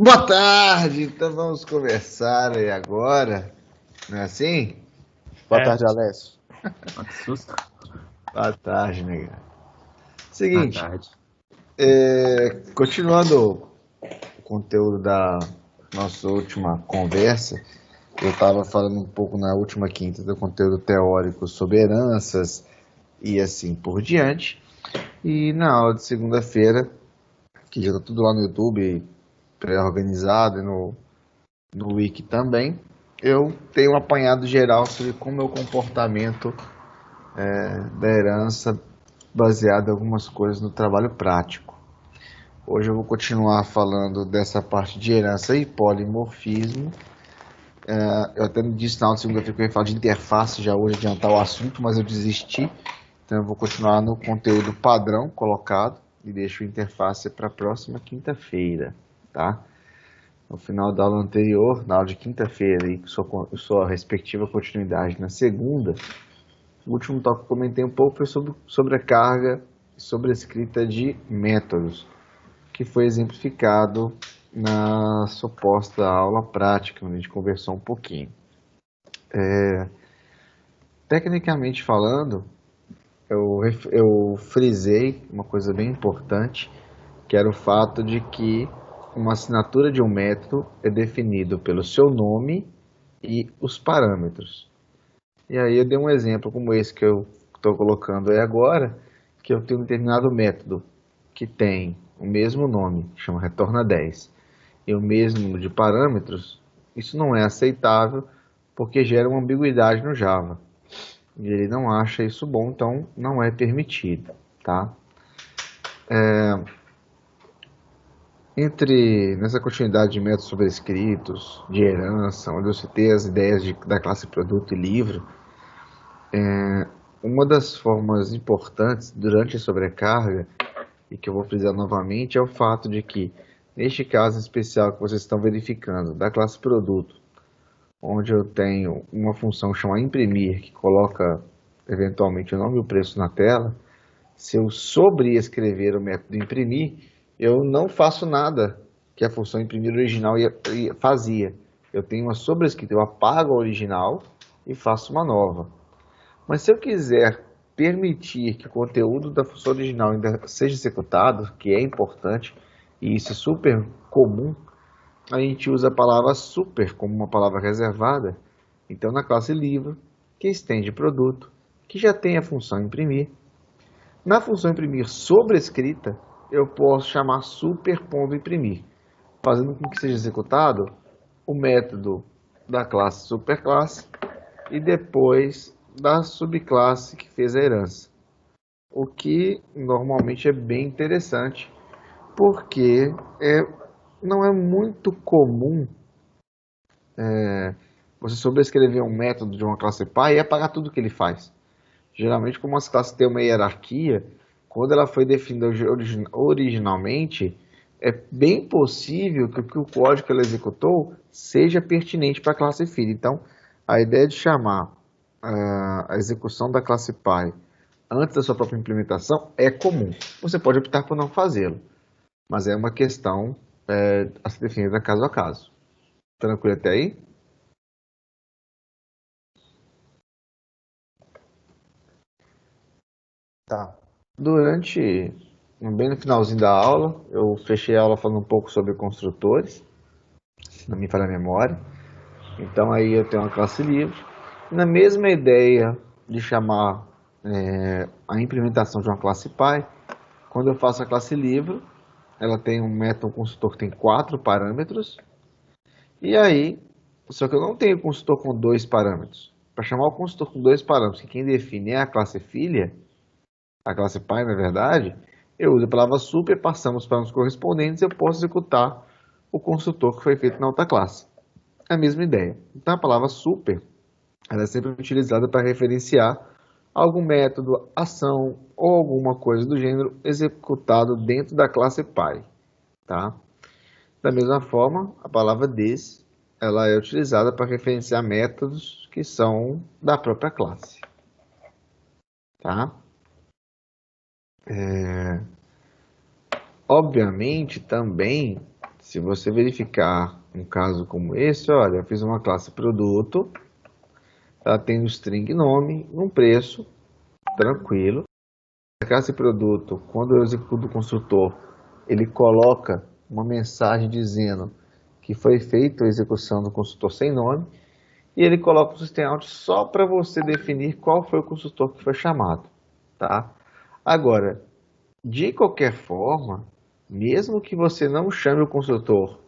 Boa tarde, então vamos conversar aí agora, não é assim? Boa tarde, Alessio. Ah, que susto. Boa tarde, nega. Boa Seguinte, tarde. continuando o conteúdo da nossa última conversa, eu estava falando um pouco na última quinta do conteúdo teórico sobre heranças e assim por diante, e na aula de segunda-feira, que já está tudo lá no YouTube, pré-organizado e no Wiki também, eu tenho um apanhado geral sobre como é o comportamento da herança baseado em algumas coisas no trabalho prático. Hoje eu vou continuar falando dessa parte de herança e polimorfismo. Eu até me disse na aula de segunda-feira que eu ia falar de interface já hoje, adiantar o assunto, mas eu desisti. Então eu vou continuar no conteúdo padrão colocado e deixo a interface para a próxima quinta-feira, tá? No final da aula anterior, na aula de quinta-feira e sua respectiva continuidade na segunda, o último tópico que eu comentei um pouco foi sobre sobrecarga e sobrescrita de métodos, que foi exemplificado na suposta aula prática, onde a gente conversou um pouquinho. Tecnicamente falando, eu frisei uma coisa bem importante, que era o fato de que uma assinatura de um método é definido pelo seu nome e os parâmetros. E aí eu dei um exemplo como esse que eu estou colocando aí agora, que eu tenho um determinado método que tem o mesmo nome, chama retorna 10, e o mesmo número de parâmetros. Isso não é aceitável porque gera uma ambiguidade no Java. E ele não acha isso bom, então não é permitido, tá? Nessa continuidade de métodos sobrescritos, de herança, onde eu citei as ideias da classe produto e livro, uma das formas importantes durante a sobrecarga, e que eu vou frisar novamente, é o fato de que, neste caso especial que vocês estão verificando, da classe produto, onde eu tenho uma função chamada imprimir, que coloca eventualmente o nome e o preço na tela, se eu sobreescrever o método imprimir, eu não faço nada que a função imprimir original fazia. Eu tenho uma sobrescrita, eu apago a original e faço uma nova. Mas se eu quiser permitir que o conteúdo da função original ainda seja executado, que é importante, e isso é super comum, a gente usa a palavra super como uma palavra reservada. Então, na classe livro, que estende produto, que já tem a função imprimir. Na função imprimir sobrescrita, eu posso chamar super.imprimir, fazendo com que seja executado o método da classe superclasse e depois da subclasse que fez a herança. O que normalmente é bem interessante, porque não é muito comum você sobrescrever um método de uma classe pai e apagar tudo que ele faz. Geralmente, como as classes têm uma hierarquia, quando ela foi definida originalmente, é bem possível que o código que ela executou seja pertinente para a classe filha. Então, a ideia de chamar a execução da classe pai antes da sua própria implementação é comum. Você pode optar por não fazê-lo, mas é uma questão a ser definida caso a caso. Tranquilo até aí? Tá. Bem no finalzinho da aula, eu fechei a aula falando um pouco sobre construtores, se não me falha a memória. Então aí eu tenho uma classe livre. Na mesma ideia de chamar a implementação de uma classe pai, quando eu faço a classe livre, ela tem um método construtor que tem 4 parâmetros. E aí, só que eu não tenho construtor com 2 parâmetros. Para chamar o construtor com 2 parâmetros, que quem define é a classe filha, a classe pai, na verdade, eu uso a palavra super, passamos para os correspondentes, eu posso executar o construtor que foi feito na outra classe. É a mesma ideia. Então, a palavra super ela é sempre utilizada para referenciar algum método, ação ou alguma coisa do gênero executado dentro da classe pai. Tá? Da mesma forma, a palavra this ela é utilizada para referenciar métodos que são da própria classe. Tá? Obviamente, também, Se você verificar um caso como esse, olha, eu fiz uma classe produto, ela tem um string nome, um preço, tranquilo. A classe produto, quando eu executo o construtor, ele coloca uma mensagem dizendo que foi feita a execução do construtor sem nome, e ele coloca o system out só para você definir qual foi o construtor que foi chamado, tá? Agora, de qualquer forma, mesmo que você não chame o construtor,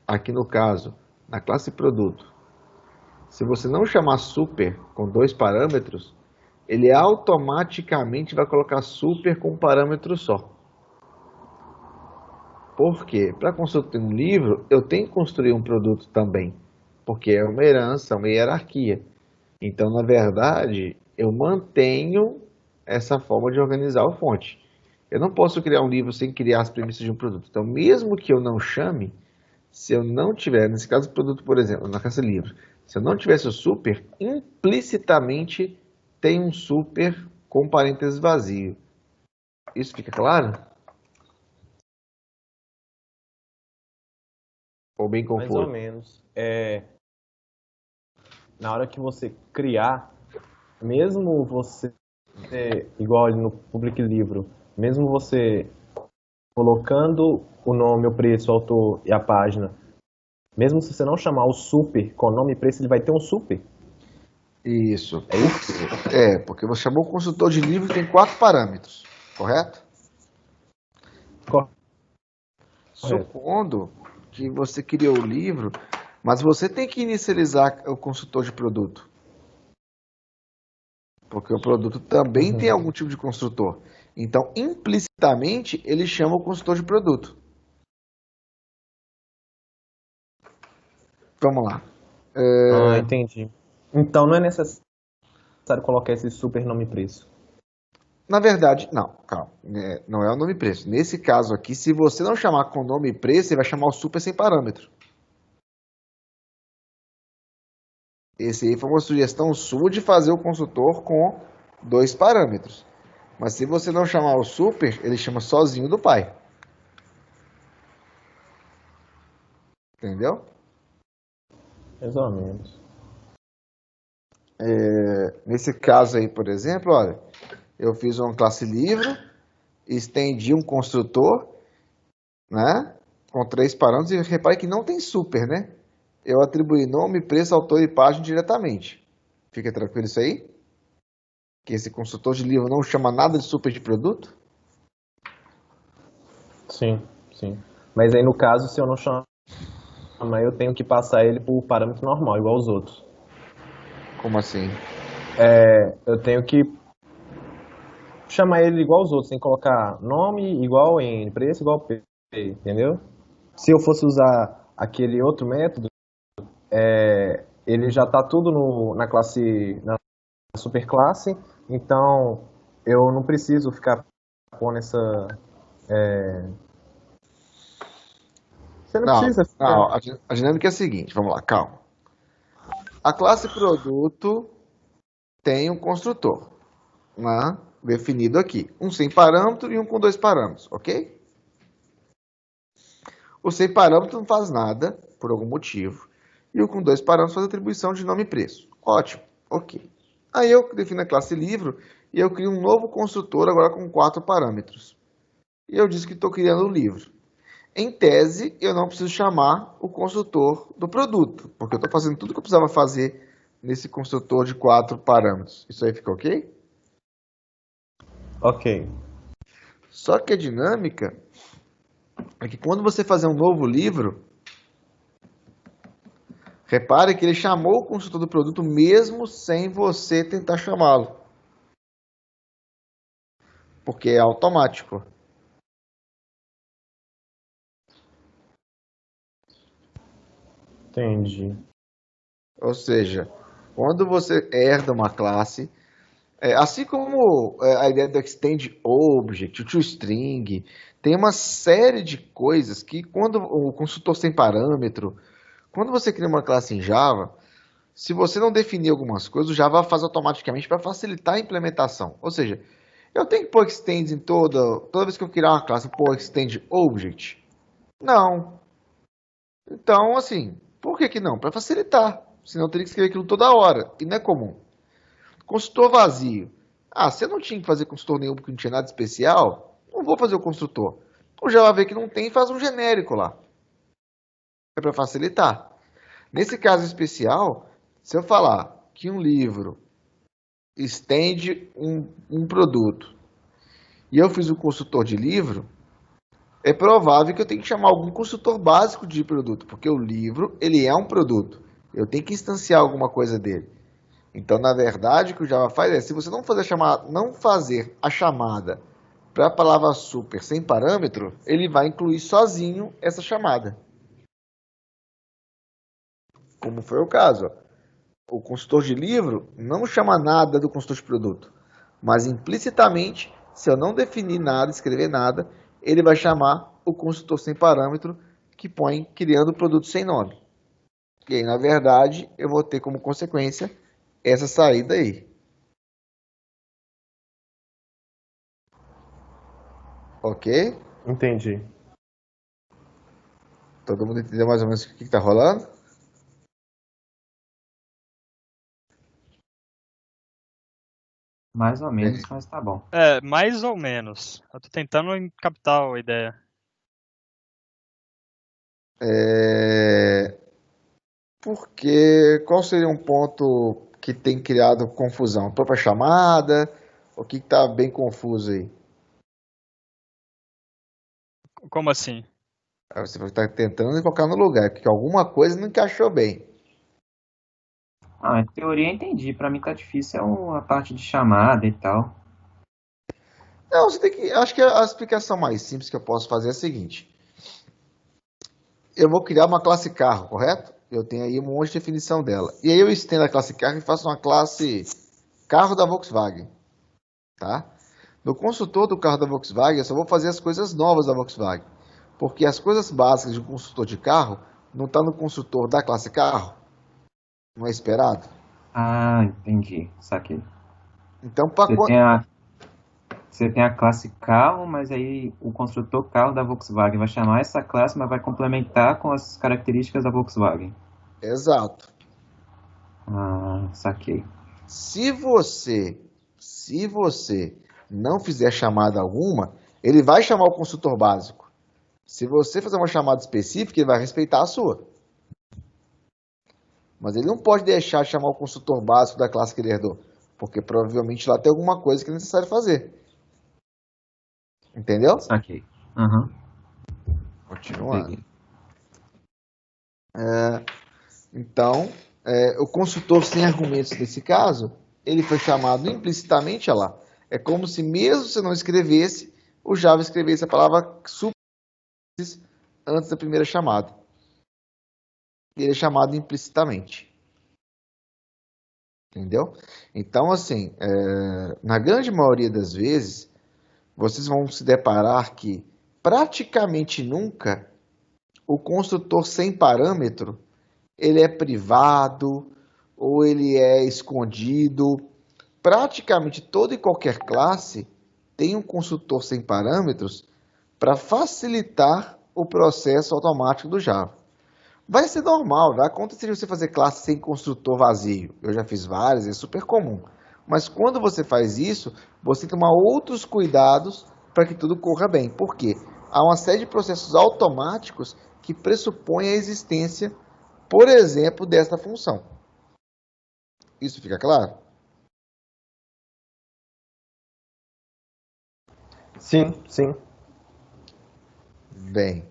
aqui no caso, na classe produto, se você não chamar super com dois parâmetros, ele automaticamente vai colocar super com um parâmetro só. Por quê? Para construir um livro, eu tenho que construir um produto também, porque é uma herança, uma hierarquia. Então, na verdade, eu mantenho essa forma de organizar a fonte. Eu não posso criar um livro sem criar as premissas de um produto. Então, mesmo que eu não chame, se eu não tiver, nesse caso do produto, por exemplo, na classe livro, se eu não tivesse o super, implicitamente tem um super com parênteses vazio. Isso fica claro? Ou bem Mais ou confuso? menos. Na hora que você criar, mesmo você, igual ali no Public Livro, mesmo você colocando o nome, o preço, o autor e a página, mesmo se você não chamar o super com nome e preço, ele vai ter um super. Isso. É isso? Porque você chamou o consultor de livro que tem 4 parâmetros, correto? Correto. Supondo que você criou o livro, mas você tem que inicializar o consultor de produto. Porque o produto também tem algum tipo de construtor. Então, implicitamente, ele chama o consultor de produto. Vamos lá. Entendi. Então não é necessário colocar esse super nome e preço. Na verdade, não, calma. Não é o nome e preço. Nesse caso aqui, se você não chamar com nome e preço, você vai chamar o super sem parâmetro. Esse aí foi uma sugestão sua de fazer o consultor com 2 parâmetros. Mas se você não chamar o super, ele chama sozinho do pai. Entendeu? Mais ou menos. Nesse caso aí, por exemplo, olha, eu fiz uma classe livro, estendi um construtor, né, com 3 parâmetros, e repare que não tem super, né? Eu atribuí nome, preço, autor e página diretamente. Fica tranquilo isso aí? Que esse construtor de livro não chama nada de super de produto? Sim, sim. Mas aí no caso, se eu não chamar, eu tenho que passar ele por parâmetro normal, igual os outros. Como assim? Eu tenho que chamar ele igual os outros, sem colocar nome igual N, preço igual P, entendeu? Se eu fosse usar aquele outro método, ele já está tudo na classe, na superclasse, então eu não preciso ficar pondo essa. Você não precisa Não, ficar. a dinâmica é a seguinte, vamos lá, calma. A classe produto tem um construtor, né, definido aqui. Um sem parâmetro e um com 2 parâmetros, ok? O sem parâmetro não faz nada, por algum motivo. E o com 2 parâmetros faz atribuição de nome e preço. Ótimo, ok. Aí eu defino a classe livro e eu crio um novo construtor agora com 4 parâmetros. E eu disse que estou criando um livro. Em tese, eu não preciso chamar o construtor do produto, porque eu estou fazendo tudo que eu precisava fazer nesse construtor de 4 parâmetros. Isso aí fica ok? Ok. Só que a dinâmica é que quando você fazer um novo livro, repare que ele chamou o construtor do produto mesmo sem você tentar chamá-lo. Porque é automático. Entendi. Ou seja, quando você herda uma classe, assim como a ideia do Extend Object, o ToString, tem uma série de coisas que quando o construtor sem parâmetro, quando você cria uma classe em Java, se você não definir algumas coisas, o Java faz automaticamente para facilitar a implementação. Ou seja, eu tenho que pôr extend em toda vez que eu criar uma classe, pôr extend object? Não. Então, assim, por que que não? Para facilitar. Senão eu teria que escrever aquilo toda hora. E não é comum. Construtor vazio. Ah, se eu não tinha que fazer construtor nenhum porque não tinha nada especial, não vou fazer o construtor. O Java vê que não tem, faz um genérico lá. É para facilitar. Nesse caso especial, se eu falar que um livro estende um produto e eu fiz o construtor de livro, é provável que eu tenha que chamar algum construtor básico de produto, porque o livro, ele é um produto. Eu tenho que instanciar alguma coisa dele. Então, na verdade, o que o Java faz é, se você não fazer a chamada para a palavra super sem parâmetro, ele vai incluir sozinho essa chamada. Como foi o caso. O construtor de livro não chama nada do construtor de produto, mas implicitamente, se eu não definir nada, escrever nada, ele vai chamar o construtor sem parâmetro que põe criando o produto sem nome. E aí, na verdade, eu vou ter como consequência essa saída aí. Ok? Entendi. Todo mundo entendeu mais ou menos o que está rolando? Mais ou Bem, menos, mas tá bom. Mais ou menos. Eu tô tentando captar a ideia. Porque qual seria um ponto que tem criado confusão? A própria chamada? O que está bem confuso aí? Como assim? Aí você está tentando colocar no lugar, porque alguma coisa não encaixou bem. Ah, em teoria eu entendi. Pra mim tá difícil a parte de chamada e tal. Não, você tem que. Acho que a explicação mais simples que eu posso fazer é a seguinte: eu vou criar uma classe carro, correto? Eu tenho aí um monte de definição dela. E aí eu estendo a classe carro e faço uma classe carro da Volkswagen, tá? No construtor do carro da Volkswagen, eu só vou fazer as coisas novas da Volkswagen, porque as coisas básicas de um construtor de carro não estão no construtor da classe carro, não é esperado. Ah, entendi. Saquei. Então, Você tem a, você tem a classe carro, mas aí o construtor carro da Volkswagen vai chamar essa classe, mas vai complementar com as características da Volkswagen. exato. Ah, saquei. Se você não fizer chamada alguma, ele vai chamar o construtor básico. Se você fazer uma chamada específica, ele vai respeitar a sua. Mas ele não pode deixar de chamar o construtor básico da classe que ele herdou, porque provavelmente lá tem alguma coisa que é necessário fazer. Entendeu? Saquei. Aham. Continuando. Peguei. Então, o construtor sem argumentos nesse caso, ele foi chamado implicitamente, olha lá. É como se mesmo se não escrevesse, o Java escrevesse a palavra super antes da primeira chamada. Ele é chamado implicitamente. Entendeu? Então, assim, na grande maioria das vezes, vocês vão se deparar que praticamente nunca o construtor sem parâmetro ele é privado ou ele é escondido. Praticamente toda e qualquer classe tem um construtor sem parâmetros para facilitar o processo automático do Java. Vai ser normal, vai acontecer de você fazer classe sem construtor vazio. Eu já fiz várias, é super comum. Mas quando você faz isso, você tem que tomar outros cuidados para que tudo corra bem. Por quê? Há uma série de processos automáticos que pressupõem a existência, por exemplo, desta função. Isso fica claro? Sim, sim. Bem.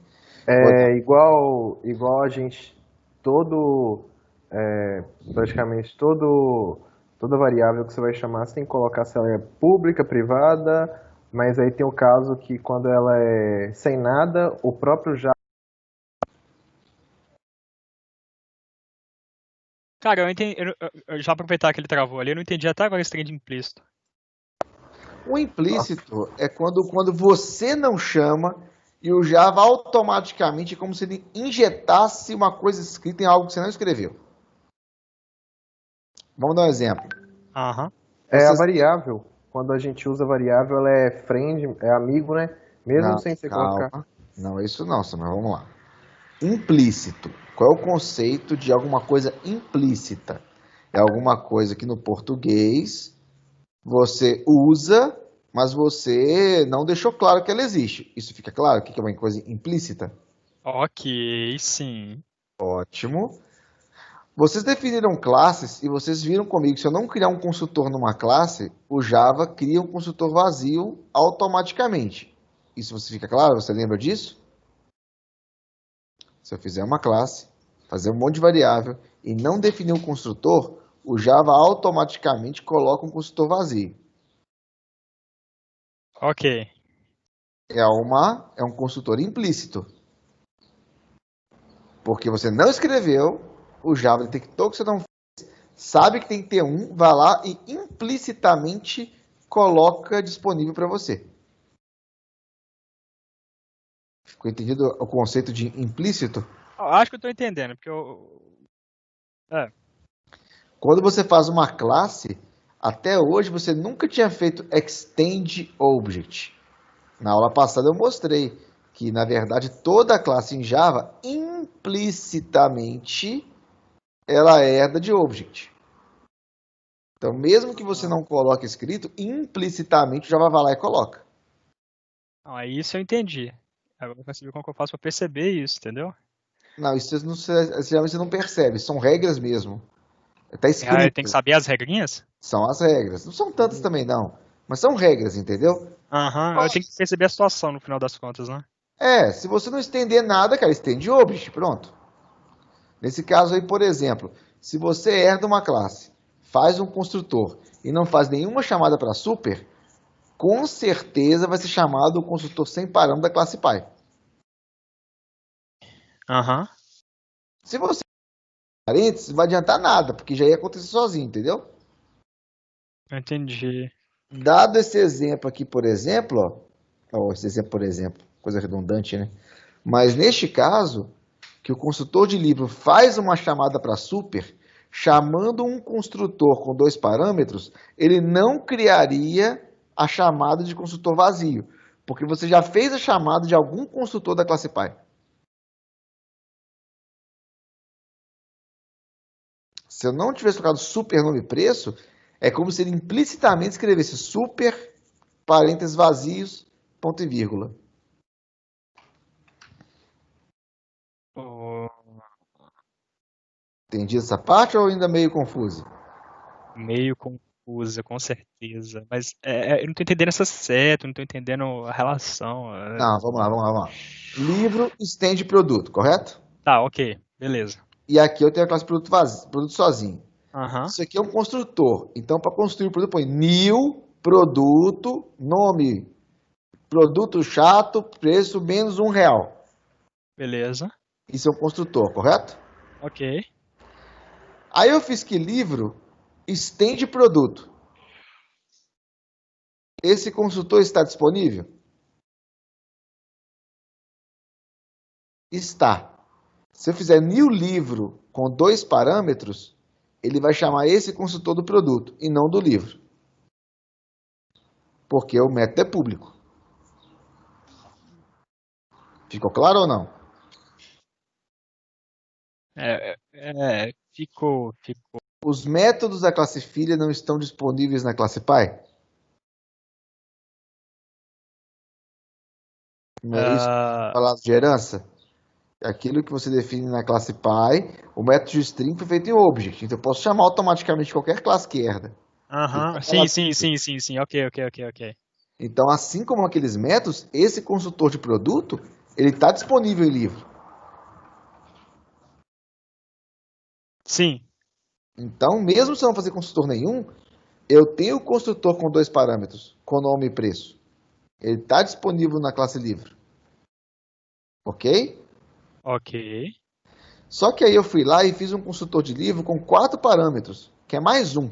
É igual a gente, praticamente toda variável que você vai chamar, você tem que colocar se ela é pública, privada, mas aí tem o caso que quando ela é sem nada, o próprio Java. Cara, eu entendi. Eu já aproveitar que ele travou ali, eu não entendi até agora esse trem de implícito. O implícito é quando você não chama e o Java automaticamente é como se ele injetasse uma coisa escrita em algo que você não escreveu. Vamos dar um exemplo. Aham. É a variável. Quando a gente usa variável, ela é friend, é amigo, né? Mesmo Não, sem você calma. colocar. Não é isso não, Samuel. Vamos lá. Implícito. Qual é o conceito de alguma coisa implícita? É alguma coisa que no português você usa, mas você não deixou claro que ela existe. Isso fica claro? O que é uma coisa implícita? Ok, sim. Ótimo. Vocês definiram classes e vocês viram comigo que se eu não criar um construtor numa classe, o Java cria um construtor vazio automaticamente. Isso você fica claro? Você lembra disso? Se eu fizer uma classe, fazer um monte de variável e não definir um construtor, o Java automaticamente coloca um construtor vazio. Ok. É um construtor implícito. Porque você não escreveu, o Java detectou que você não sabe que tem que ter um, vai lá e implicitamente coloca disponível para você. Ficou entendido o conceito de implícito? Acho que eu tô entendendo, porque Quando você faz uma classe, até hoje você nunca tinha feito extend object. Na aula passada eu mostrei que, na verdade, toda classe em Java, implicitamente, ela herda de object. Então, mesmo que você não coloque escrito, implicitamente o Java vai lá e coloca. Aí isso eu entendi. Agora eu percebi como que eu faço pra perceber isso, entendeu? Não, isso geralmente você não percebe, são regras mesmo. Está Ah, eu tenho que escrito, saber as regrinhas? são as regras. Não são tantas também não, mas são regras, entendeu? Aham, eu tenho que perceber a situação no final das contas, né? Se você não estender nada, cara, estende object, pronto. Nesse caso aí, por exemplo, se você herda uma classe, faz um construtor e não faz nenhuma chamada para super, com certeza vai ser chamado o construtor sem parâmetro da classe pai. Aham, Se você parênteses, não vai adiantar nada, porque já ia acontecer sozinho, entendeu? eu entendi. Dado esse exemplo aqui, por exemplo, esse exemplo, por exemplo, coisa redundante, né? Mas neste caso, que o construtor de livro faz uma chamada para super, chamando um construtor com dois parâmetros, ele não criaria a chamada de construtor vazio, porque você já fez a chamada de algum construtor da classe pai. Se eu não tivesse colocado super nome preço, é como se ele implicitamente escrevesse super, parênteses vazios, ponto e vírgula. Oh, Entendi essa parte ou ainda meio confuso? meio confusa, com certeza. Mas eu não tô entendendo essa seta, eu não tô entendendo a relação. Não, vamos lá. Livro estende produto, correto? Tá, ok, beleza. E aqui eu tenho a classe produto vazio, produto sozinho. Aham, Isso aqui é um construtor. Então, para construir o produto, põe new, produto, nome, produto chato, preço menos R$1. beleza. Isso é um construtor, correto? Ok. Aí eu fiz que livro estende produto. Esse construtor está disponível? Está. Se eu fizer new livro com dois parâmetros, ele vai chamar esse construtor do produto e não do livro. Porque o método é público. Ficou claro ou não? Ficou. Os métodos da classe filha não estão disponíveis na classe pai? Não é isso? Ah, Falado de herança? Aquilo que você define na classe pai, o método de string foi feito em object. Então eu posso chamar automaticamente qualquer classe que herda. aham, sim. Ok. Então, assim como aqueles métodos, esse construtor de produto, ele está disponível em livro. Sim, Então, mesmo se eu não fazer construtor nenhum, eu tenho o construtor com dois parâmetros, com nome e preço. Ele está disponível na classe livro. Ok? ok. Só que aí eu fui lá e fiz um construtor de livro com 4 parâmetros, que é mais um.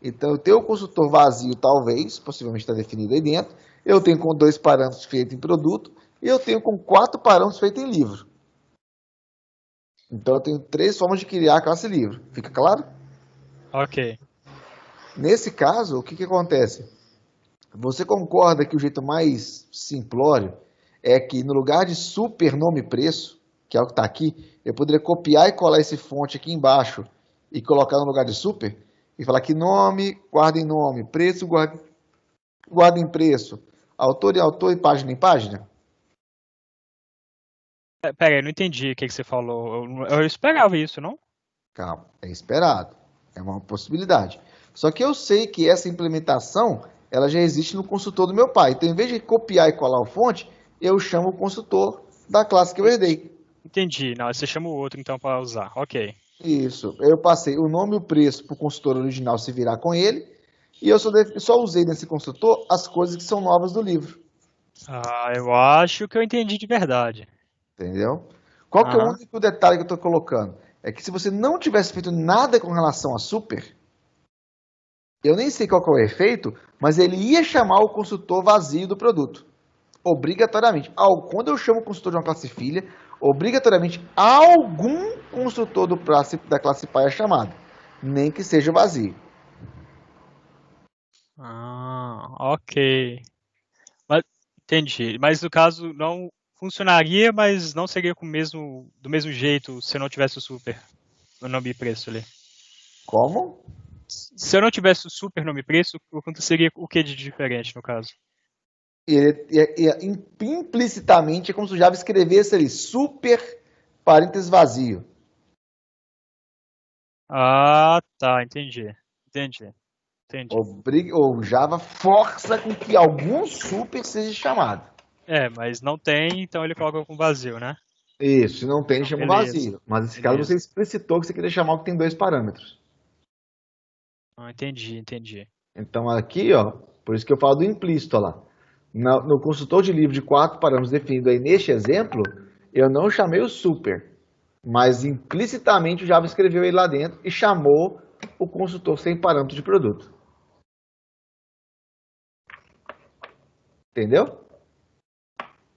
Então eu tenho o construtor vazio, talvez, possivelmente está definido aí dentro. Eu tenho com 2 parâmetros feito em produto. E eu tenho com 4 parâmetros feito em livro. Então eu tenho 3 formas de criar a classe livro. Fica claro? Ok. Nesse caso, o que acontece? Você concorda que o jeito mais simplório é que no lugar de super nome preço, que é o que está aqui, eu poderia copiar e colar esse fonte aqui embaixo e colocar no lugar de super e falar que nome, guarda em nome, preço, guarda em preço, autor e página em página. Pera aí, não entendi o que você falou. Eu esperava isso, não? Calma, é esperado, é uma possibilidade. Só que eu sei que essa implementação ela já existe no construtor do meu pai. Então, em vez de copiar e colar o fonte, eu chamo o construtor da classe que eu herdei. Entendi. Não, você chama o outro então para usar. Ok. Isso. Eu passei o nome e o preço para o construtor original se virar com ele. E eu só usei nesse construtor as coisas que são novas do livro. Ah, eu acho que eu entendi de verdade. Entendeu? Qual que é o Aham. único detalhe que eu estou colocando? É que se você não tivesse feito nada com relação a super, eu nem sei qual que é o efeito, mas ele ia chamar o construtor vazio do produto. Obrigatoriamente. Quando eu chamo o construtor de uma classe filha, obrigatoriamente algum construtor da classe pai é chamado. Nem que seja vazio. Ah, ok. Mas, entendi. Mas no caso não funcionaria, mas não seria do mesmo jeito se eu não tivesse o super no nome e preço ali. Como? Se eu não tivesse o super nome e preço, aconteceria o que de diferente no caso? Implicitamente é como se o Java escrevesse ali super parênteses vazio. Ah, tá, entendi. Entendi. Entendi. O Java força com que algum super seja chamado. É, mas não tem, então ele coloca com vazio, né? Isso, se não tem, Não, chama beleza. vazio. Mas nesse caso Beleza. você explicitou que você queria chamar o que tem dois parâmetros. Ah, entendi. Então aqui, ó, por isso que eu falo do implícito, ó lá. No construtor de livro de 4 parâmetros definido aí neste exemplo, eu não chamei o super, mas implicitamente o Java escreveu ele lá dentro e chamou o construtor sem parâmetro de produto. Entendeu?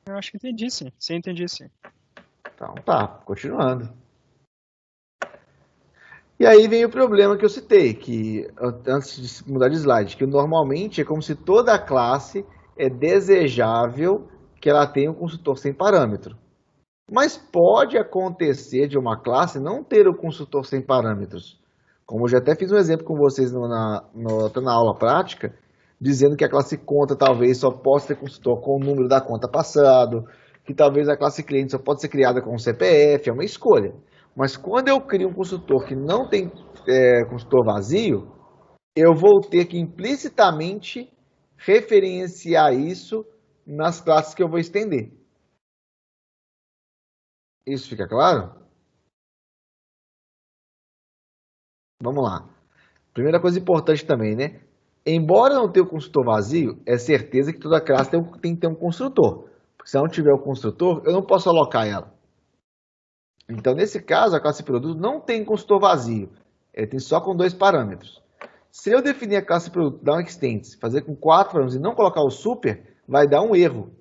Eu acho que entendi sim. Sim, entendi sim. Então tá, continuando. E aí vem o problema que eu citei, que antes de mudar de slide, que normalmente é como se toda classe é desejável que ela tenha um construtor sem parâmetro. Mas pode acontecer de uma classe não ter o construtor sem parâmetros. Como eu já até fiz um exemplo com vocês na aula prática, dizendo que a classe conta talvez só possa ter construtor com o número da conta passado, que talvez a classe cliente só pode ser criada com o CPF, é uma escolha. Mas quando eu crio um construtor que não tem construtor vazio, eu vou ter que implicitamente referenciar isso nas classes que eu vou estender. Isso fica claro? Vamos lá. Primeira coisa importante também, né? Embora não tenha o construtor vazio, é certeza que toda classe tem que ter um construtor. Porque se eu não tiver o construtor, eu não posso alocar ela. Então, nesse caso, a classe produto não tem construtor vazio. Ele tem só com dois parâmetros. Se eu definir a classe produto, dar um extends, fazer com 4 parâmetros e não colocar o super, vai dar um erro.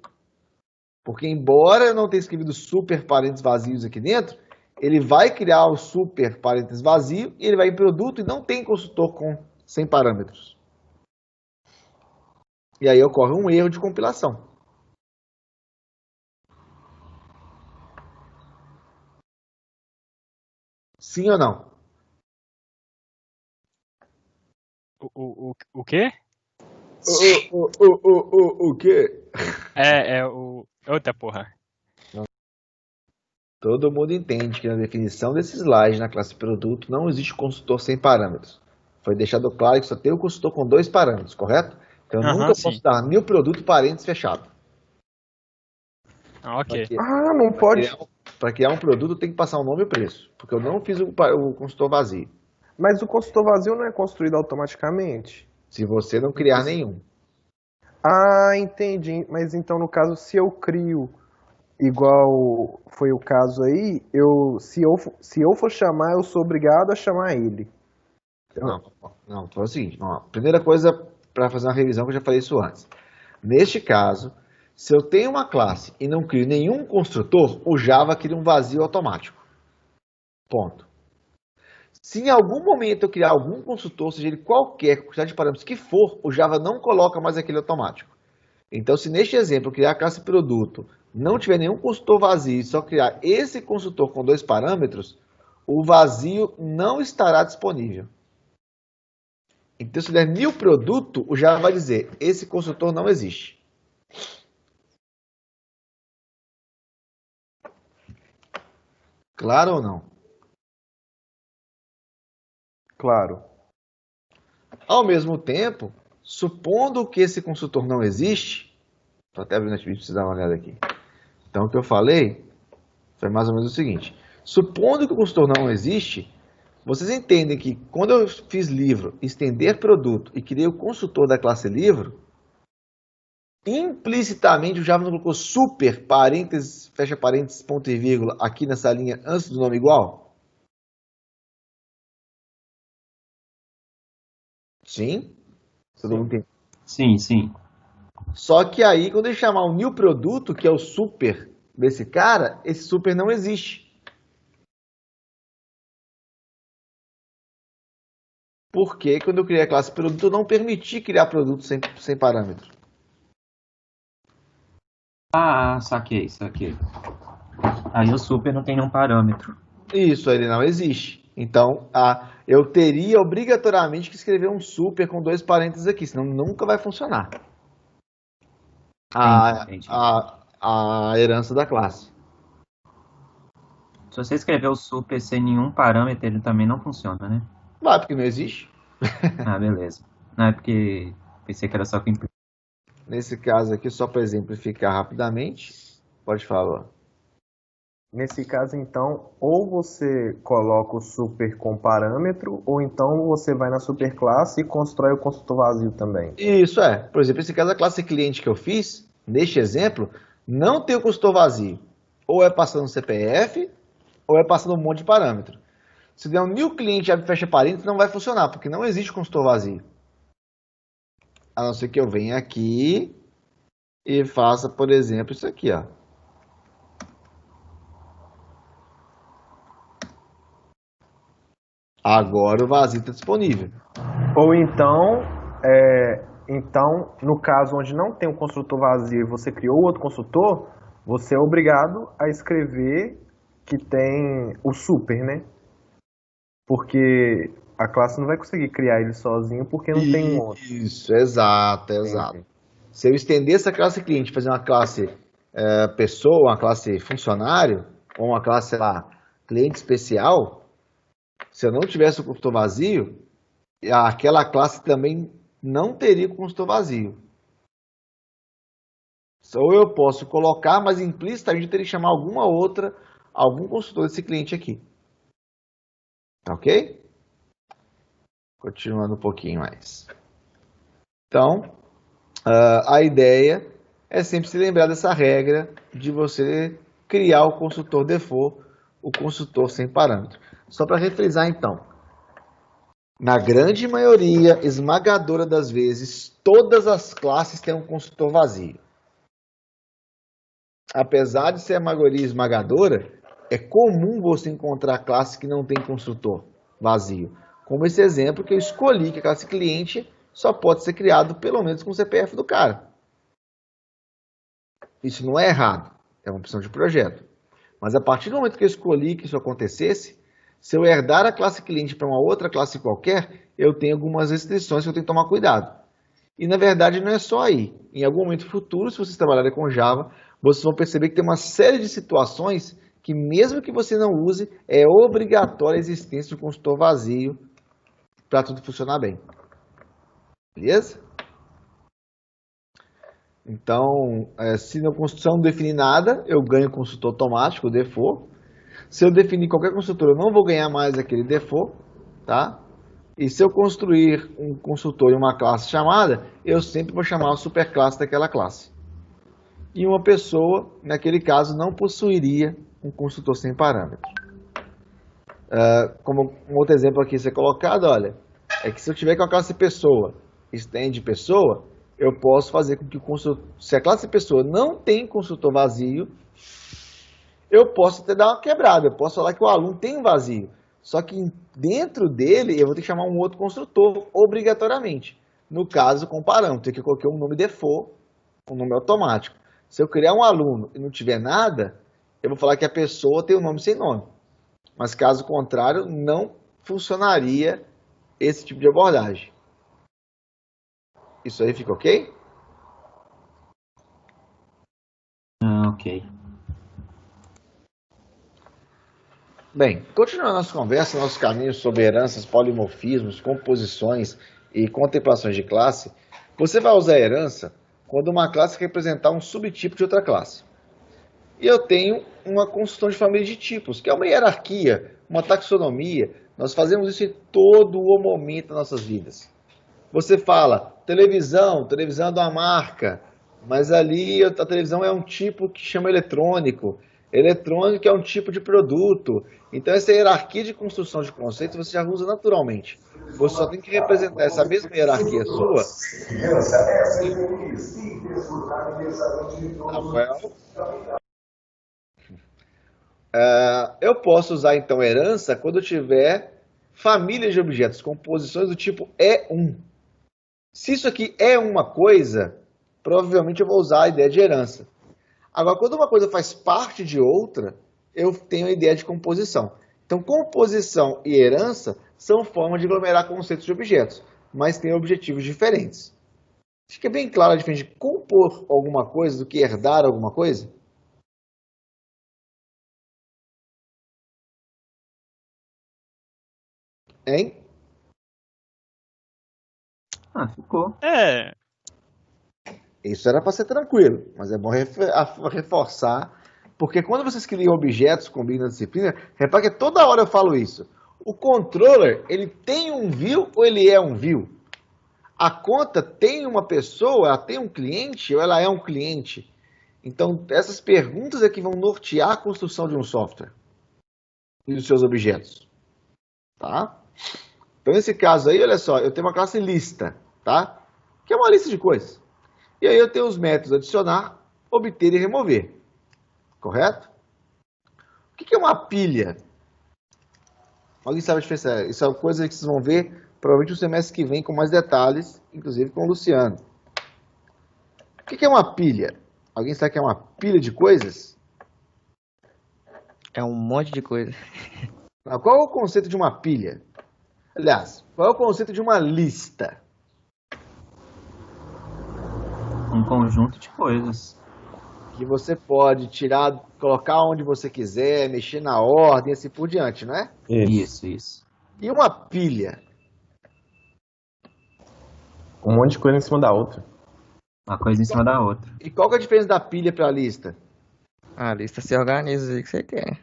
Porque embora eu não tenha escrevido super parênteses vazios aqui dentro, ele vai criar o super parênteses vazio e ele vai em produto e não tem construtor sem parâmetros. E aí ocorre um erro de compilação. Sim ou não? O quê? O quê? Outra porra. Todo mundo entende que na definição desse slide na classe produto não existe construtor sem parâmetros. Foi deixado claro que só tem o construtor com dois parâmetros, correto? Então eu nunca Sim. posso dar new produto parênteses fechado. Ah, ok. Não pode. Para criar um produto tem que passar o nome e o preço, porque eu não fiz o construtor vazio. Mas o construtor vazio não é construído automaticamente. Se você não criar nenhum. Ah, entendi. Mas então, no caso, se eu crio igual foi o caso aí, se eu for chamar, eu sou obrigado a chamar ele. Não, foi o seguinte. Primeira coisa, para fazer uma revisão, que eu já falei isso antes. Neste caso, se eu tenho uma classe e não crio nenhum construtor, o Java cria um vazio automático. Ponto. Se em algum momento eu criar algum construtor, seja ele qualquer quantidade de parâmetros que for, o Java não coloca mais aquele automático. Então, se neste exemplo eu criar a classe produto, não tiver nenhum construtor vazio e só criar esse construtor com 2 parâmetros, o vazio não estará disponível. Então, se der new produto, o Java vai dizer, esse construtor não existe. Claro ou não? Claro. Ao mesmo tempo, supondo que esse construtor não existe, estou até abrindo a Twitch para você dar uma olhada aqui. Então, o que eu falei foi mais ou menos o seguinte. Supondo que o construtor não existe, vocês entendem que quando eu fiz livro, estender produto e criei o construtor da classe livro, implicitamente o Java não colocou super, parênteses, fecha parênteses, ponto e vírgula, aqui nessa linha antes do nome igual? Sim? Todo mundo tem. Sim, sim. Só que aí, quando ele chamar um new produto, que é o super desse cara, esse super não existe. Porque quando eu criei a classe produto, eu não permiti criar produto sem parâmetro. Ah, saquei, saquei. Aí o super não tem nenhum parâmetro. Isso, ele não existe. Então, eu teria obrigatoriamente que escrever um super com 2 parênteses aqui, senão nunca vai funcionar. Entendi. A herança da classe. Se você escrever o super sem nenhum parâmetro, ele também não funciona, né? Vai, porque não existe. Ah, beleza. Não, é porque pensei que era só com implícito. Nesse caso aqui, só para exemplificar rapidamente, pode falar. Nesse caso, então, ou você coloca o super com parâmetro, ou então você vai na superclasse e constrói o construtor vazio também. Isso é. Por exemplo, esse caso, a classe cliente que eu fiz, neste exemplo, não tem o construtor vazio. Ou é passando CPF, ou é passando um monte de parâmetro. Se der um new cliente abre fecha parênteses, não vai funcionar, porque não existe construtor vazio. A não ser que eu venha aqui e faça, por exemplo, isso aqui, ó. Agora o vazio está disponível. Ou então, no caso onde não tem um construtor vazio e você criou outro construtor, você é obrigado a escrever que tem o super, né? Porque a classe não vai conseguir criar ele sozinho porque não tem um outro. Isso, exato, exato. Entendi. Se eu estender essa classe cliente, fazer uma classe pessoa, uma classe funcionário, ou uma classe, sei lá, cliente especial, se eu não tivesse o construtor vazio, aquela classe também não teria o construtor vazio. Ou eu posso colocar, mas implicitamente eu teria que chamar algum construtor desse cliente aqui. Ok? Continuando um pouquinho mais. Então, a ideia é sempre se lembrar dessa regra de você criar o construtor default, o construtor sem parâmetro. Só para refrisar então, na grande maioria esmagadora das vezes, todas as classes têm um construtor vazio. Apesar de ser a maioria esmagadora, é comum você encontrar classes que não tem construtor vazio. Como esse exemplo que eu escolhi, que a classe cliente só pode ser criado pelo menos com o CPF do cara. Isso não é errado, é uma opção de projeto. Mas a partir do momento que eu escolhi que isso acontecesse, se eu herdar a classe cliente para uma outra classe qualquer, eu tenho algumas restrições que eu tenho que tomar cuidado. E na verdade não é só aí. Em algum momento futuro, se vocês trabalharem com Java, vocês vão perceber que tem uma série de situações que mesmo que você não use, é obrigatória a existência de um construtor vazio para tudo funcionar bem. Beleza? Então, se na construção não definir nada, eu ganho construtor automático, o default. Se eu definir qualquer construtor, eu não vou ganhar mais aquele default, tá? E se eu construir um construtor em uma classe chamada, eu sempre vou chamar a superclasse daquela classe. E uma pessoa, naquele caso, não possuiria um construtor sem parâmetro. Como um outro exemplo aqui ser colocado, olha, é que se eu tiver com a classe pessoa, extende pessoa, eu posso fazer com que o construtor, se a classe pessoa não tem construtor vazio, eu posso até dar uma quebrada, eu posso falar que o aluno tem um vazio, só que dentro dele eu vou ter que chamar um outro construtor obrigatoriamente. No caso, com parâmetro, que eu coloquei um nome default, um nome automático. Se eu criar um aluno e não tiver nada, eu vou falar que a pessoa tem um nome sem nome. Mas caso contrário, não funcionaria esse tipo de abordagem. Isso aí fica ok? Ok. Bem, continuando a nossa conversa, nossos caminhos sobre heranças, polimorfismos, composições e contemplações de classe, você vai usar a herança quando uma classe representar um subtipo de outra classe. E eu tenho uma construção de família de tipos, que é uma hierarquia, uma taxonomia. Nós fazemos isso em todo o momento das nossas vidas. Você fala, televisão é de uma marca, mas ali a televisão é um tipo que chama eletrônico. Eletrônico é um tipo de produto. Então essa hierarquia de construção de conceitos você já usa naturalmente. Você só tem que representar essa mesma hierarquia sua. Rafael? Eu posso usar então herança quando eu tiver famílias de objetos, composições do tipo E1. Se isso aqui é uma coisa, provavelmente eu vou usar a ideia de herança. Agora, quando uma coisa faz parte de outra, eu tenho a ideia de composição. Então, composição e herança são formas de aglomerar conceitos de objetos, mas têm objetivos diferentes. Fica bem clara a diferença de compor alguma coisa do que herdar alguma coisa? Hein? Ficou. Isso era para ser tranquilo, mas é bom reforçar, porque quando vocês criam objetos com na disciplina, repara que toda hora eu falo isso. O controller, ele tem um view ou ele é um view? A conta tem uma pessoa, ela tem um cliente ou ela é um cliente? Então, essas perguntas é que vão nortear a construção de um software e dos seus objetos. Tá? Então, nesse caso aí, olha só, eu tenho uma classe lista, tá? Que é uma lista de coisas. E aí eu tenho os métodos adicionar, obter e remover. Correto? O que é uma pilha? Alguém sabe a diferença? Isso é uma coisa que vocês vão ver provavelmente no semestre que vem com mais detalhes, inclusive com o Luciano. O que é uma pilha? Alguém sabe o que é uma pilha de coisas? É um monte de coisa. Qual é o conceito de uma pilha? Aliás, qual é o conceito de uma lista? Um conjunto de coisas. Que você pode tirar, colocar onde você quiser, mexer na ordem e assim por diante, não é? Isso. E uma pilha? Um monte de coisa em cima da outra. Uma coisa em cima da outra. E qual que é a diferença da pilha para a lista? A lista se organiza aí que você quer.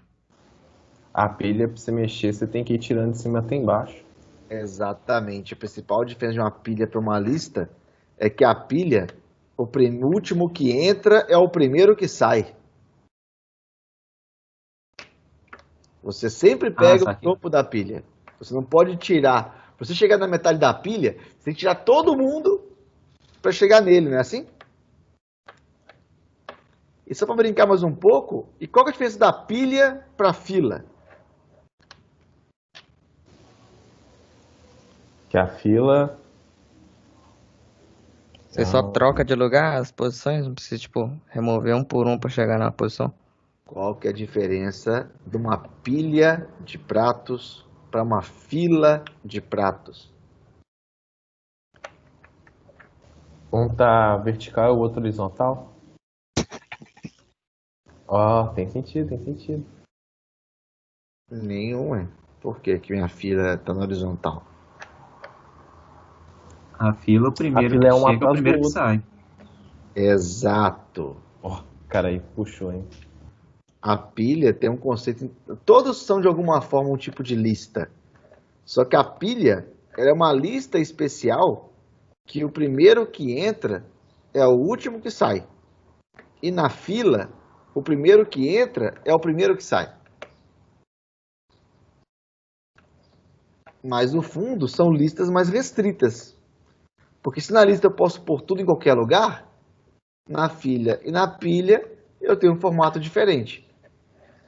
A pilha, pra você mexer, você tem que ir tirando de cima até embaixo. Exatamente. A principal diferença de uma pilha para uma lista é que a pilha, o último que entra é o primeiro que sai. Você sempre pega o topo da pilha. Você não pode tirar. Para você chegar na metade da pilha, você tem que tirar todo mundo para chegar nele, não é assim? E só para brincar mais um pouco, e qual que é a diferença da pilha para a fila? Que a fila... Você só troca de lugar as posições, não precisa, tipo, remover um por um para chegar na posição. Qual que é a diferença de uma pilha de pratos para uma fila de pratos? Um tá vertical e o outro horizontal. Ó, tem sentido. Nenhum, é. Por que que minha fila está na horizontal? A fila, o primeiro fila que é um chega, o atrás do primeiro que outro. sai. Exato. Ó, cara aí, puxou, hein? A pilha tem um conceito... Todos são, de alguma forma, um tipo de lista. Só que a pilha ela é uma lista especial que o primeiro que entra é o último que sai. E na fila, o primeiro que entra é o primeiro que sai. Mas, no fundo, são listas mais restritas. Porque se na lista eu posso pôr tudo em qualquer lugar, na fila e na pilha eu tenho um formato diferente.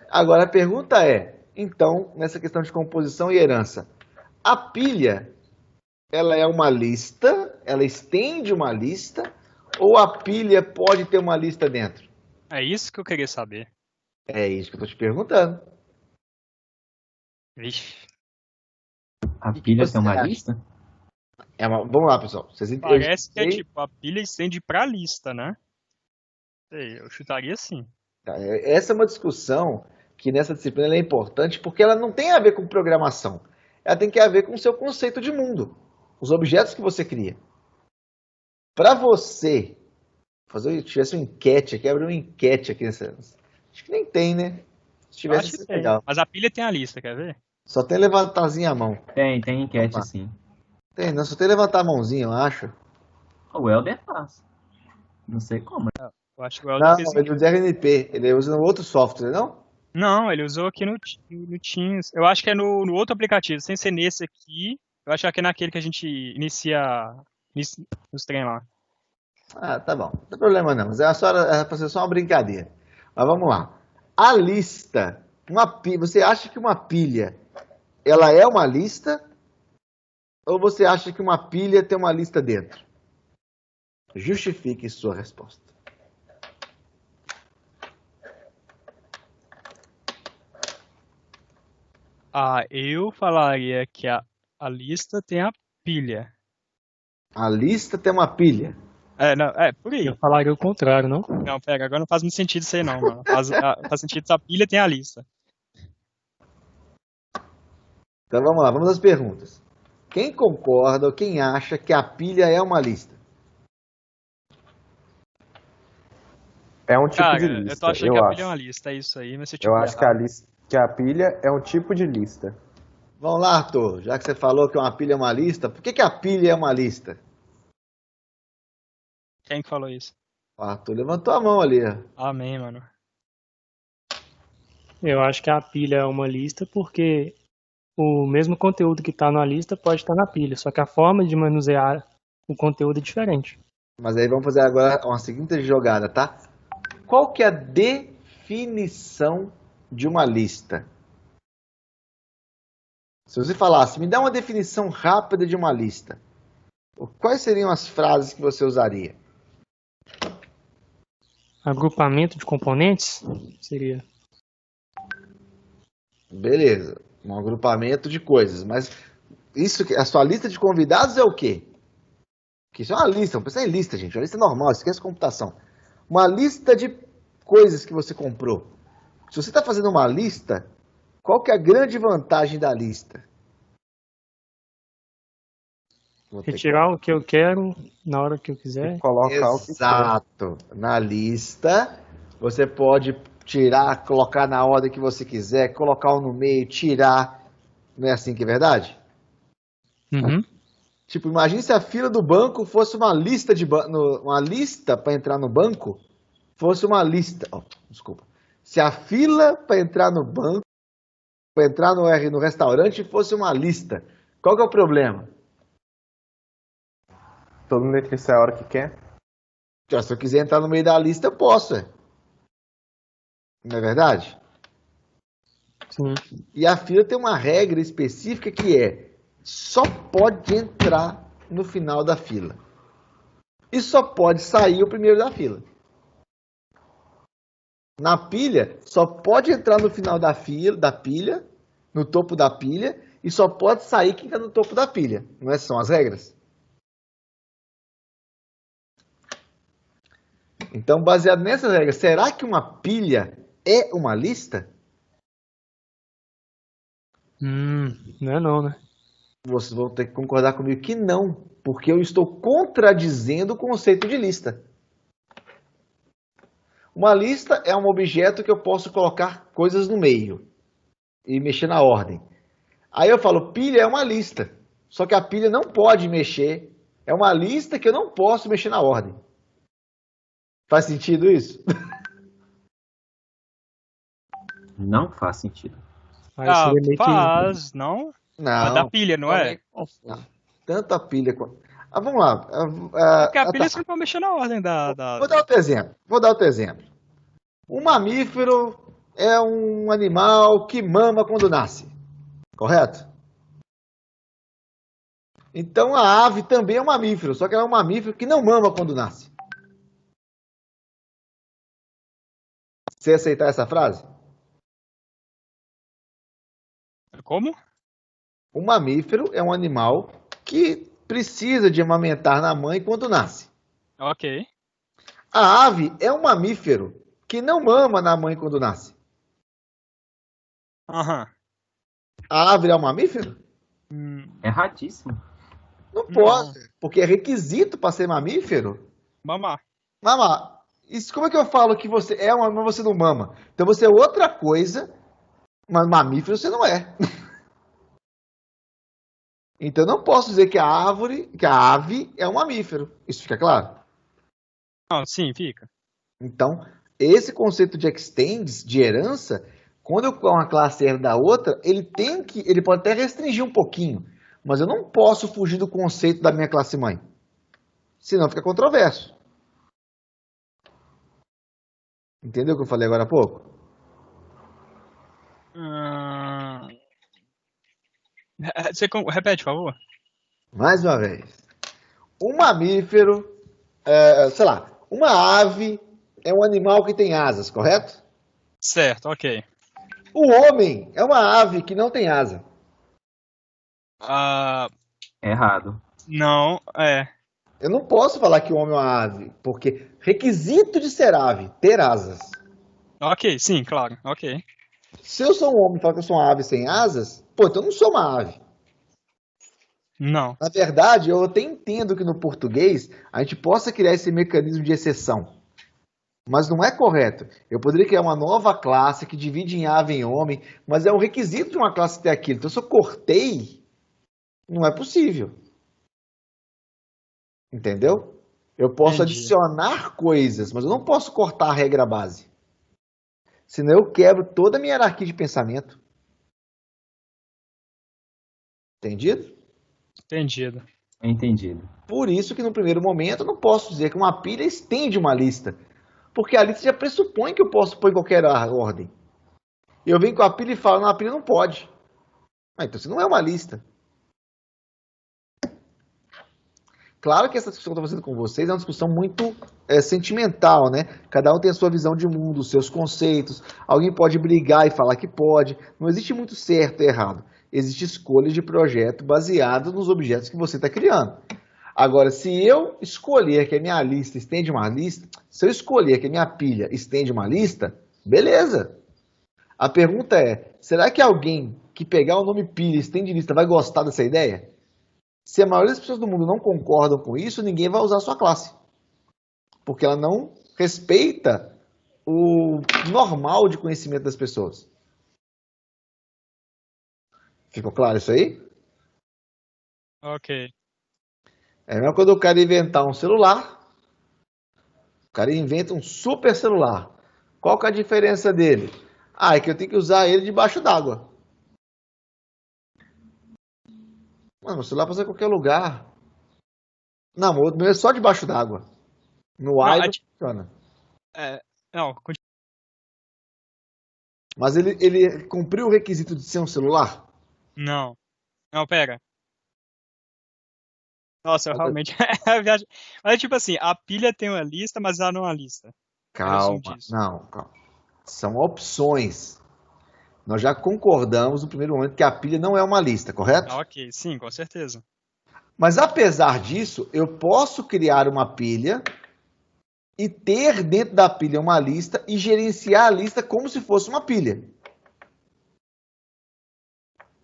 Agora a pergunta é, então, nessa questão de composição e herança, a pilha, ela é uma lista, ela estende uma lista, ou a pilha pode ter uma lista dentro? É isso que eu queria saber. É isso que eu tô te perguntando. Vixe, A Que pilha você tem uma acha? lista? Vamos lá, pessoal. Eu parece que é expliquei. tipo, a pilha estende pra lista, né? Sei, eu chutaria sim. Tá? Essa é uma discussão que nessa disciplina ela é importante porque ela não tem a ver com programação. Ela tem que ver com o seu conceito de mundo, os objetos que você cria. Para você fazer, tivesse uma enquete aqui, abrir uma enquete aqui nessa. Acho que nem tem, né? Se Eu tivesse, acho que ia ser tem. legal. Mas a pilha tem a lista, quer ver? Só tem levantarzinho a mão. Tem Vamos enquete lá. sim. Tem, não, só tem levantar a mãozinha, eu acho. O Helder faz. Não sei como. Eu acho que o Helder Não, fez ele usa RNP, ele usa no outro software, não? Não, ele usou aqui no Teams. Eu acho que é no outro aplicativo, sem ser nesse aqui. Eu acho que é naquele que a gente inicia nos trem lá. Ah, tá bom. Não tem problema não. Mas é pra ser só uma brincadeira. Mas vamos lá. A lista. Você acha que uma pilha ela é uma lista? Ou você acha que uma pilha tem uma lista dentro? Justifique sua resposta. Ah, eu falaria que a lista tem a pilha. A lista tem uma pilha. É, não, por Eu aí. falaria o contrário, não? Não, pera, agora não faz muito sentido isso aí não, mano. Faz sentido se a pilha tem a lista. Então vamos lá, vamos às perguntas. Quem concorda ou quem acha que a pilha é uma lista? É um tipo de Cara, eu tô lista, achando eu que a pilha é acho. uma lista, é isso aí, mas se eu Eu tiver acho que errado. que a pilha é um tipo de lista. Vamos lá, Arthur. Já que você falou que uma pilha é uma lista, por que a pilha é uma lista? Quem que falou isso? O Arthur levantou a mão ali. Amém, mano. Eu acho que a pilha é uma lista porque o mesmo conteúdo que está na lista pode estar na pilha, só que a forma de manusear o conteúdo é diferente. Mas aí vamos fazer agora uma seguinte jogada, tá? Qual que é a definição de uma lista? Se você falasse, me dá uma definição rápida de uma lista, quais seriam as frases que você usaria? Agrupamento de componentes seria. Beleza, um agrupamento de coisas, mas a sua lista de convidados é o quê? Que isso é uma lista, vamos pensar em lista, gente, uma lista normal, esquece computação. Uma lista de coisas que você comprou. Se você está fazendo uma lista, qual que é a grande vantagem da lista? Retirar o que eu quero na hora que eu quiser. Colocar o que quer. Exato. Na lista, você pode tirar, colocar na ordem que você quiser, colocar um no meio, tirar. Não é assim que é verdade? Uhum. Tipo, imagine se a fila do banco fosse uma lista uma lista para entrar no banco fosse uma lista. Oh, desculpa. Se a fila para entrar no banco, para entrar no restaurante fosse uma lista. Qual que é o problema? Todo mundo entra e sai a hora que quer. Se eu quiser entrar no meio da lista, eu posso. Não é verdade? Sim. E a fila tem uma regra específica que só pode entrar no final da fila. E só pode sair o primeiro da fila. Na pilha, só pode entrar no final da pilha, no topo da pilha, e só pode sair quem está no topo da pilha. Não essas são as regras? Então, baseado nessas regras, será que uma pilha é uma lista? Não é não, né? Vocês vão ter que concordar comigo que não, porque eu estou contradizendo o conceito de lista. Uma lista é um objeto que eu posso colocar coisas no meio e mexer na ordem. Aí eu falo, pilha é uma lista, só que a pilha não pode mexer. É uma lista que eu não posso mexer na ordem. Faz sentido isso? Não faz sentido. Aí seria meio que. Faz, não? A da Não. pilha, não é? Tanto a pilha quanto. Vamos lá. Porque a pilha você não pode mexer na ordem da. Vou dar outro exemplo. Um mamífero é um animal que mama quando nasce. Correto? Então a ave também é um mamífero, só que ela é um mamífero que não mama quando nasce. Você aceitar essa frase? Como? O mamífero é um animal que precisa de amamentar na mãe quando nasce. Ok. A ave é um mamífero que não mama na mãe quando nasce. Aham. A ave é um mamífero? Erradíssimo. Não Não. pode, porque é requisito para ser mamífero Mamar. mamar. Isso, como é que eu falo que você é uma, mas você não mama? Então você é outra coisa, mas mamífero você não é. Então eu não posso dizer que a ave é um mamífero. Isso fica claro? Não, sim, fica. Então, esse conceito de extends, de herança, quando uma classe herda da outra, ele pode até restringir um pouquinho, mas eu não posso fugir do conceito da minha classe mãe. Senão fica controverso. Entendeu o que eu falei agora há pouco? Repete, por favor. Mais uma vez. Um mamífero, sei lá, uma ave é um animal que tem asas, correto? Certo, ok. O homem é uma ave que não tem asa. Errado. Não, Eu não posso falar que o homem é uma ave, porque requisito de ser ave, ter asas. Ok, sim, claro, ok. Se eu sou um homem e falar que eu sou uma ave sem asas, pô, então eu não sou uma ave. Não. Na verdade, eu até entendo que no português a gente possa criar esse mecanismo de exceção. Mas não é correto. Eu poderia criar uma nova classe que divide em ave e em homem, mas é um requisito de uma classe ter aquilo. Então, se eu cortei, não é possível. Entendeu? Eu posso Entendi. adicionar coisas, mas eu não posso cortar a regra base. Senão eu quebro toda a minha hierarquia de pensamento. Entendido? Entendido. Entendido. Por isso que no primeiro momento eu não posso dizer que uma pilha estende uma lista. Porque a lista já pressupõe que eu posso pôr em qualquer ordem. Eu venho com a pilha e falo, não, a pilha não pode. Então você não é uma lista. Claro que essa discussão que eu estou fazendo com vocês é uma discussão muito sentimental, né? Cada um tem a sua visão de mundo, os seus conceitos. Alguém pode brigar e falar que pode. Não existe muito certo e errado. Existe escolha de projeto baseado nos objetos que você está criando. Agora, se eu escolher que a minha lista estende uma lista, se eu escolher que a minha pilha estende uma lista, beleza. A pergunta é, será que alguém que pegar o nome pilha e estende lista vai gostar dessa ideia? Se a maioria das pessoas do mundo não concordam com isso, ninguém vai usar a sua classe. Porque ela não respeita o normal de conhecimento das pessoas. Ficou claro isso aí? Ok. É mesmo quando o cara inventar um celular, o cara inventa um super celular. Qual que é a diferença dele? É que eu tenho que usar ele debaixo d'água. Mano, o celular pode ser em qualquer lugar. Não, o meu é só debaixo d'água. No ar não funciona. Não, Mas ele cumpriu o requisito de ser um celular? não. Não, pera. Nossa, eu realmente. É viagem. Mas tipo assim, a pilha tem uma lista, mas ela não é uma lista. Calma, não, calma. São opções. Nós já concordamos no primeiro momento que a pilha não é uma lista, correto? Ok, sim, com certeza. Mas apesar disso, eu posso criar uma pilha e ter dentro da pilha uma lista e gerenciar a lista como se fosse uma pilha.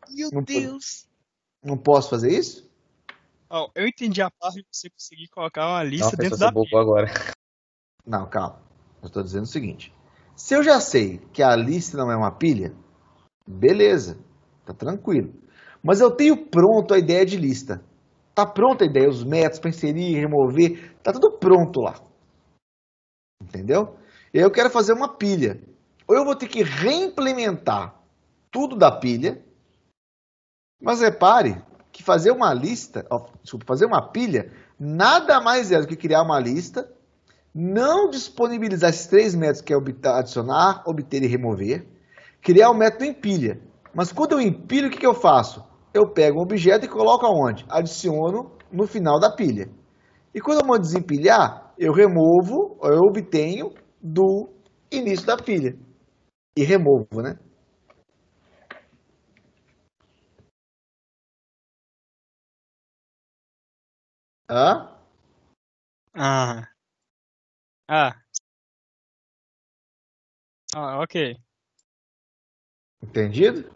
Meu Deus! Não posso fazer isso? Eu entendi a parte de você conseguir colocar uma lista Nossa, dentro você da bugou agora. Não, calma. Eu estou dizendo o seguinte. Se eu já sei que a lista não é uma pilha, beleza, tá tranquilo. Mas eu tenho pronto a ideia de lista. Tá pronta a ideia, os métodos para inserir, remover, tá tudo pronto lá. Entendeu? Eu quero fazer uma pilha. Ou eu vou ter que reimplementar tudo da pilha. Mas repare que fazer uma lista, fazer uma pilha, nada mais é do que criar uma lista, não disponibilizar esses 3 métodos que é adicionar, obter e remover, criar um método empilha. Mas quando eu empilho, o que eu faço? Eu pego um objeto e coloco aonde? Adiciono no final da pilha. E quando eu vou desempilhar, eu removo, eu obtenho do início da pilha. E removo, né? Hã? Ah, ah, ok. Entendido?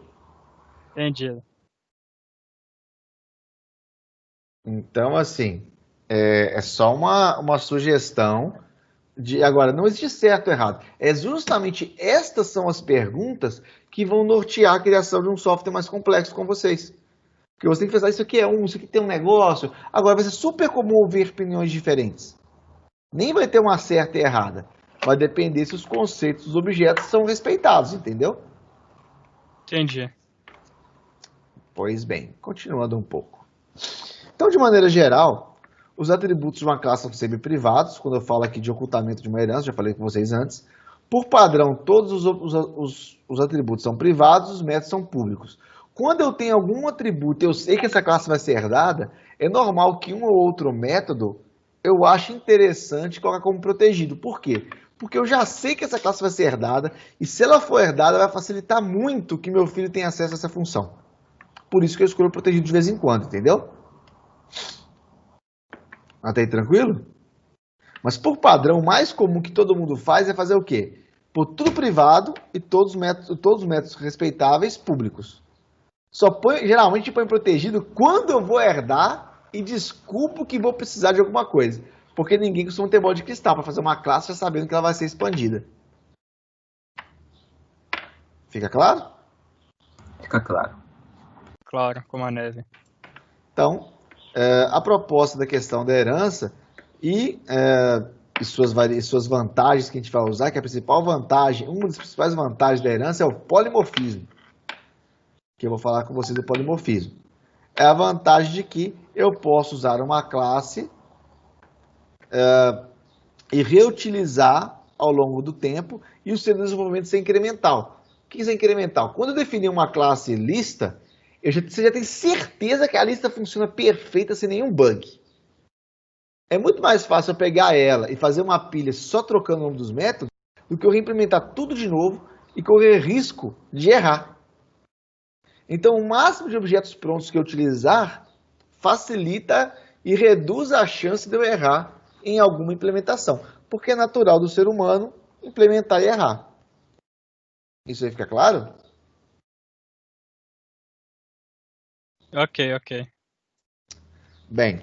Entendido. Então, assim, é só uma sugestão de. Agora, não existe certo ou errado. É justamente estas são as perguntas que vão nortear a criação de um software mais complexo com vocês. Porque você tem que pensar, isso aqui é isso aqui tem um negócio. Agora, vai ser super comum ouvir opiniões diferentes. Nem vai ter uma certa e errada. Vai depender se os conceitos dos objetos são respeitados, entendeu? Entendi. Pois bem, continuando um pouco. Então, de maneira geral, os atributos de uma classe são semi-privados. Quando eu falo aqui de ocultamento de uma herança, já falei com vocês antes. Por padrão, todos os atributos são privados, os métodos são públicos. Quando eu tenho algum atributo, eu sei que essa classe vai ser herdada, é normal que um ou outro método eu ache interessante colocar como protegido. Por quê? Porque eu já sei que essa classe vai ser herdada, e se ela for herdada, vai facilitar muito que meu filho tenha acesso a essa função. Por isso que eu escolho protegido de vez em quando, entendeu? Até aí tranquilo? Mas por padrão, o mais comum que todo mundo faz é fazer o quê? Pôr tudo privado e todos os métodos respeitáveis públicos. Geralmente põe protegido quando eu vou herdar e desculpo que vou precisar de alguma coisa. Porque ninguém costuma ter bola de cristal para fazer uma classe já sabendo que ela vai ser expandida. Fica claro? Fica claro. Claro, como a neve. Então, a proposta da questão da herança e suas vantagens que a gente vai usar, que a principal vantagem, uma das principais vantagens da herança é o polimorfismo. Que eu vou falar com vocês do polimorfismo. É a vantagem de que eu posso usar uma classe e reutilizar ao longo do tempo e o seu desenvolvimento ser incremental. O que é incremental? Quando eu definir uma classe lista, você já tem certeza que a lista funciona perfeita sem nenhum bug. É muito mais fácil eu pegar ela e fazer uma pilha só trocando o nome dos métodos do que eu reimplementar tudo de novo e correr risco de errar. Então, o máximo de objetos prontos que eu utilizar facilita e reduz a chance de eu errar em alguma implementação. Porque é natural do ser humano implementar e errar. Isso aí fica claro? Ok. Bem,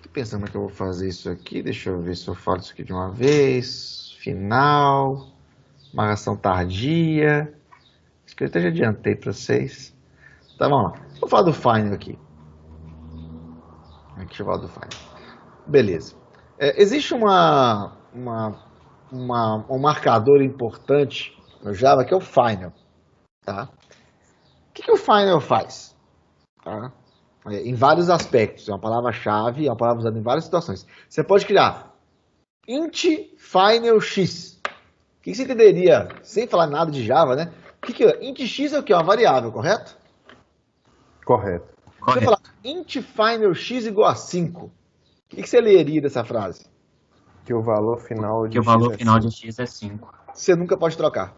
tô pensando como é que eu vou fazer isso aqui. Deixa eu ver se eu falo isso aqui de uma vez. Final. Marcação tardia. Acho que eu até já adiantei para vocês. Tá, vamos lá. Vou falar do final aqui. Deixa eu falar do final. Beleza. Existe um marcador importante no Java que é o final. Tá? O que o final faz? Tá? Em vários aspectos. É uma palavra-chave, é uma palavra usada em várias situações. Você pode criar int final x. O que você entenderia, sem falar nada de Java, né? Int x é o que? Uma variável, correto? Correto. Se eu falar int final x igual a 5, o que você leria dessa frase? Que o valor final de Que o valor x é final 5. de x é 5. Você nunca pode trocar.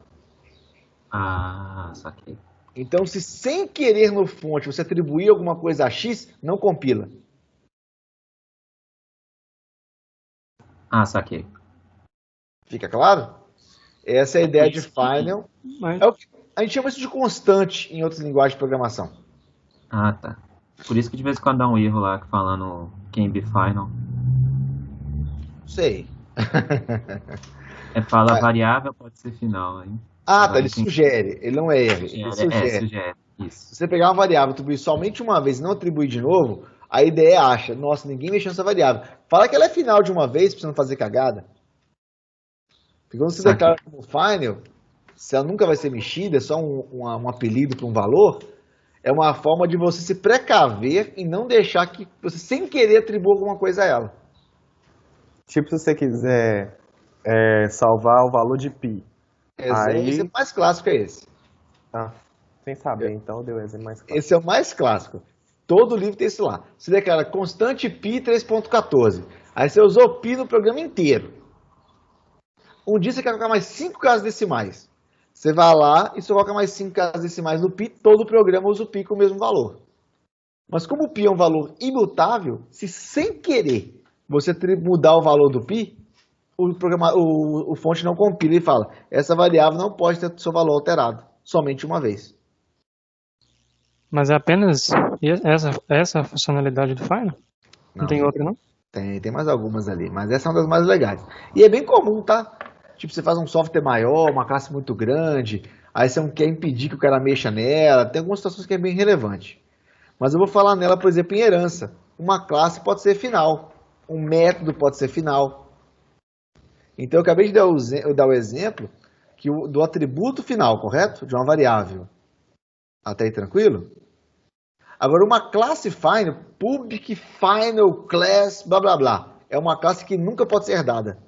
Ah, saquei. Então, se sem querer no fonte você atribuir alguma coisa a x, não compila. Ah, saquei. Fica claro? Essa é a ideia de Isso. final. Mas, A gente chama isso de constante em outras linguagens de programação. Ah, tá. Por isso que de vez em quando dá um erro lá falando can be final. Sei. Fala variável, pode ser final, hein? Ah, tá. Agora Ele tem- sugere. Ele não é erro. Ele sugere. sugere. Isso. Se você pegar uma variável, atribuir somente uma vez e não atribuir de novo, a ideia acha, nossa, ninguém mexeu nessa variável. Fala que ela é final de uma vez, pra você não fazer cagada. Porque quando você Saquei. declara como final, se ela nunca vai ser mexida, é só um apelido para um valor, é uma forma de você se precaver e não deixar que você, sem querer, atribua alguma coisa a ela. Tipo, se você quiser salvar o valor de pi. Aí- Esse é o mais clássico, é esse. Ah, sem saber, então deu exemplo mais claro. Esse é o mais clássico. Todo livro tem isso lá. Você declara constante pi 3.14. Aí você usou pi no programa inteiro. Um dia você quer colocar mais 5 casas decimais. Você vai lá e você coloca mais 5 casas decimais no pi, todo o programa usa o pi com o mesmo valor. Mas como o pi é um valor imutável, se sem querer você mudar o valor do pi, o fonte não compila e fala, essa variável não pode ter seu valor alterado, somente uma vez. Mas é apenas essa funcionalidade do Final? Não tem outra, não? Tem mais algumas ali, mas essa é uma das mais legais. E é bem comum, tá? Tipo, você faz um software maior, uma classe muito grande, aí você não quer impedir que o cara mexa nela, tem algumas situações que é bem relevante. Mas eu vou falar nela, por exemplo, em herança. Uma classe pode ser final, um método pode ser final. Então eu acabei de dar o exemplo do atributo final, correto? De uma variável. Até aí tranquilo? Agora, uma classe final, public final class, blá blá blá, é uma classe que nunca pode ser herdada.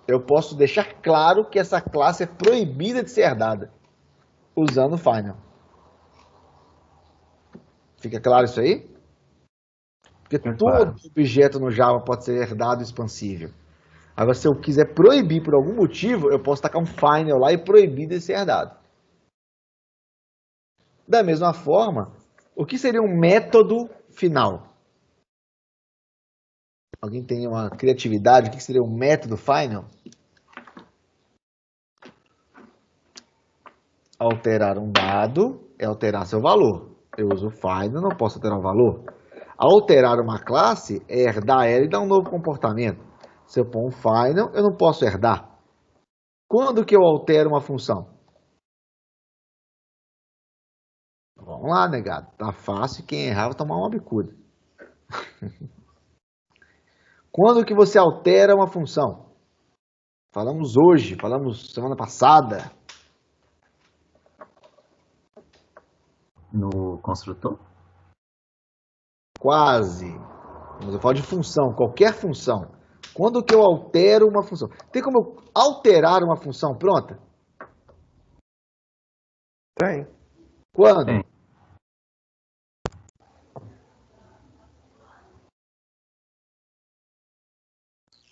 Eu posso deixar claro que essa classe é proibida de ser herdada, usando o final. Fica claro isso aí? Porque todo objeto no Java pode ser herdado e expansível. Agora, se eu quiser proibir por algum motivo, eu posso tacar um final lá e proibir de ser herdado. Da mesma forma, o que seria um método final? Alguém tem uma criatividade? O que seria um método final? Alterar um dado é alterar seu valor. Eu uso o final, não posso alterar o valor. Alterar uma classe é herdar ela e dar um novo comportamento. Se eu pôr um final, eu não posso herdar. Quando que eu altero uma função? Vamos lá, negado. Tá fácil. Quem errar vai tomar uma bicuda. Quando que você altera uma função? Falamos hoje, falamos semana passada. No construtor? Quase. Mas eu falo de função, qualquer função. Quando que eu altero uma função? Tem como eu alterar uma função pronta? Tem. Quando? Tem.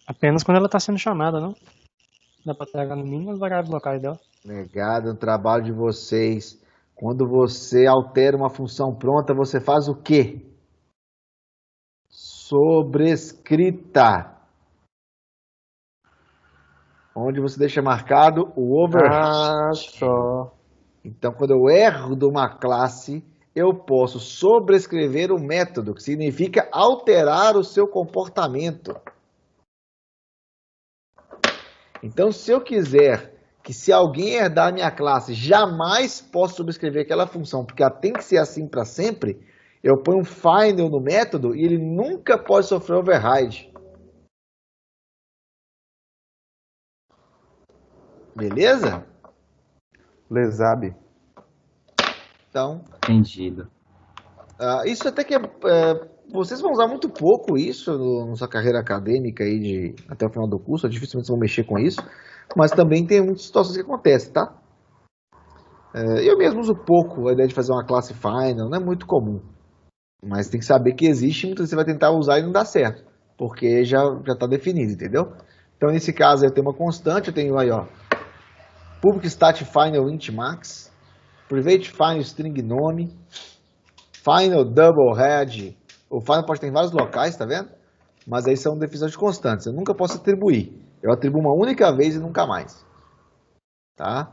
Apenas quando ela está sendo chamada, não? Dá para pegar no mínimo as variáveis locais dela. Negado, o trabalho de vocês. Quando você altera uma função pronta, você faz o quê? Sobrescrita. Onde você deixa marcado o override. Ah, só. Então, quando eu erro de uma classe, eu posso sobrescrever o método, que significa alterar o seu comportamento. Então, se eu quiser que se alguém herdar a minha classe, jamais posso subscrever aquela função, porque ela tem que ser assim para sempre, eu ponho um final no método e ele nunca pode sofrer override. Beleza? Lesab. Então, Entendido. isso até que vocês vão usar muito pouco isso na sua carreira acadêmica aí até o final do curso, dificilmente vocês vão mexer com isso, mas também tem muitas situações que acontecem, tá? Eu mesmo uso pouco a ideia de fazer uma classe final, não é muito comum, mas tem que saber que existe, muitas vezes você vai tentar usar e não dá certo, porque já está definido, entendeu? Então nesse caso eu tenho uma constante, eu tenho aí, ó, public stat final int max, private final string nome, final double head. O final pode ter em vários locais, tá vendo? Mas aí são definições de constantes. Eu nunca posso atribuir. Eu atribuo uma única vez e nunca mais. Tá?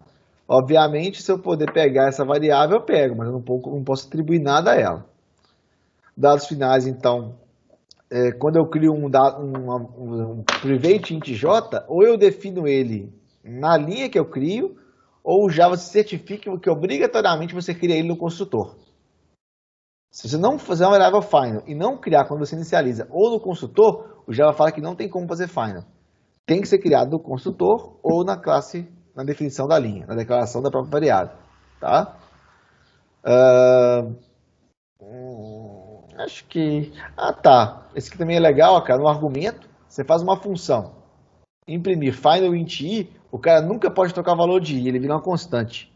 Obviamente, se eu poder pegar essa variável, eu pego, mas eu não posso atribuir nada a ela. Dados finais, então, quando eu crio um private int j, ou eu defino ele na linha que eu crio, ou o Java se certifica que obrigatoriamente você cria ele no construtor. Se você não fazer uma variável final e não criar quando você inicializa ou no construtor, o Java fala que não tem como fazer final. Tem que ser criado no construtor ou na classe, na definição da linha, na declaração da própria variável. Tá? Acho que... tá. Esse aqui também é legal, cara. No argumento, você faz uma função. Imprimir final int i, o cara nunca pode trocar o valor de i, ele vira uma constante.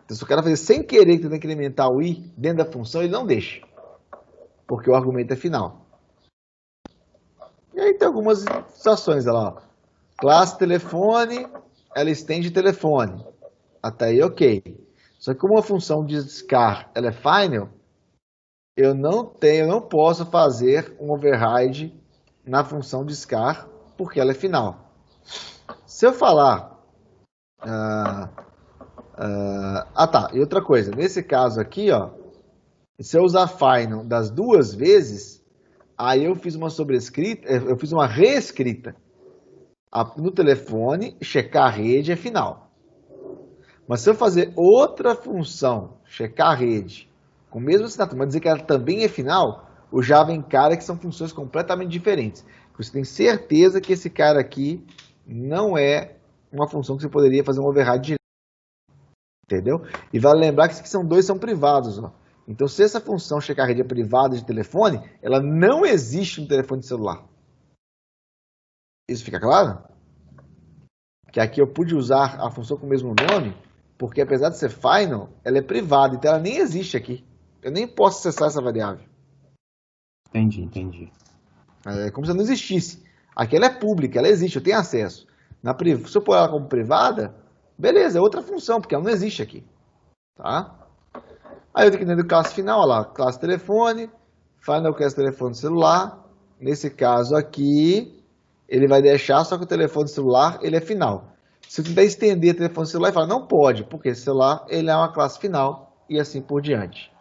Então, se o cara fazer sem querer que tem que incrementar o i dentro da função, ele não deixa. Porque o argumento é final. E é aí tem algumas situações, olha lá, ó. Classe telefone, ela estende telefone. Até aí, ok. Só que como a função de scar ela é final, eu não posso fazer um override na função de scar, porque ela é final. Se eu falar... tá, e outra coisa, nesse caso aqui, ó, se eu usar final das duas vezes, aí eu fiz uma sobrescrita, eu fiz uma reescrita. No telefone, checar a rede é final. Mas se eu fazer outra função, checar a rede, com o mesmo assinatura, mas dizer que ela também é final, o Java encara que são funções completamente diferentes. Você tem certeza que esse cara aqui não é uma função que você poderia fazer um override direto. Entendeu? E vale lembrar que esses dois são privados. Ó. Então, se essa função checar a rede é privada de telefone, ela não existe no telefone celular. Isso fica claro? Que aqui eu pude usar a função com o mesmo nome, porque apesar de ser final, ela é privada, então ela nem existe aqui. Eu nem posso acessar essa variável. Entendi. É como se ela não existisse. Aqui ela é pública, ela existe, eu tenho acesso. Se eu pôr ela como privada, beleza, é outra função, porque ela não existe aqui. Tá? Aí eu tenho que entender classe final, olha lá, classe telefone, final class telefone celular. Nesse caso aqui, ele vai deixar, só que o telefone celular, ele é final. Se eu tentar estender o telefone celular, ele fala, não pode, porque celular, ele é uma classe final, e assim por diante.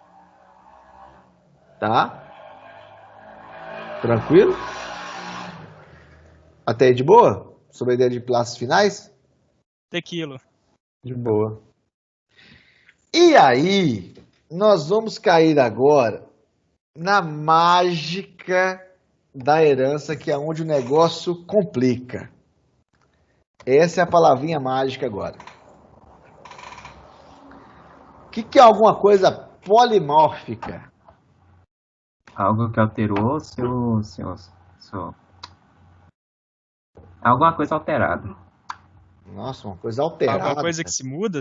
Tá? Tranquilo? Até aí de boa? Sobre a ideia de classes finais? Tequilo. De boa. E aí, nós vamos cair agora na mágica da herança, que é onde o negócio complica. Essa é a palavrinha mágica agora. O que é alguma coisa polimórfica? Algo que alterou alguma coisa alterada. Nossa, uma coisa alterada. Alguma coisa que se muda?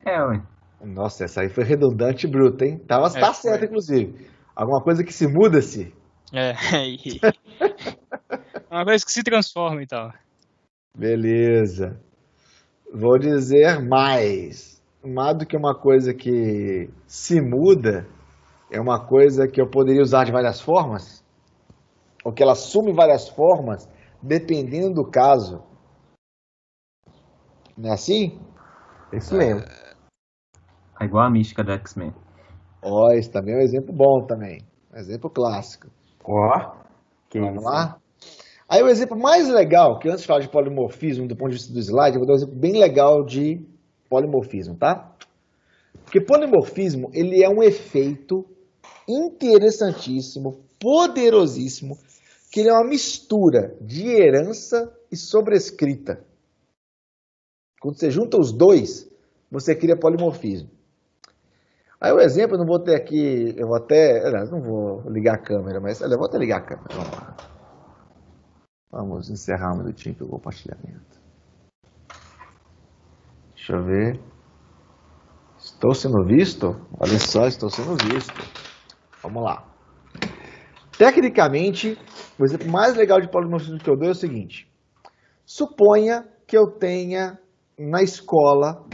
Ué. Nossa, essa aí foi redundante e bruta, hein? Tá certo, inclusive. Alguma coisa que se muda-se. Uma coisa que se transforma e tal. Beleza. Vou dizer mais. Mais do que uma coisa que se muda, é uma coisa que eu poderia usar de várias formas, ou que ela assume várias formas, dependendo do caso. Não é assim? Isso mesmo. É igual a mística do X-Men. Ó, esse também é um exemplo bom também. Um exemplo clássico. Vamos lá? Aí o exemplo mais legal, que antes de falar de polimorfismo, do ponto de vista do slide, eu vou dar um exemplo bem legal de polimorfismo, tá? Porque polimorfismo, ele é um efeito interessantíssimo, poderosíssimo, que ele é uma mistura de herança e sobrescrita. Quando você junta os dois, você cria polimorfismo. Aí o exemplo, eu não vou ter aqui, não vou ligar a câmera, mas eu vou até ligar a câmera, vamos lá. Vamos encerrar um minutinho para o compartilhamento. Deixa eu ver. Estou sendo visto? Olha só, estou sendo visto. Vamos lá. Tecnicamente, o exemplo mais legal de polimorfismo que eu dou é o seguinte. Suponha que eu tenha na escola,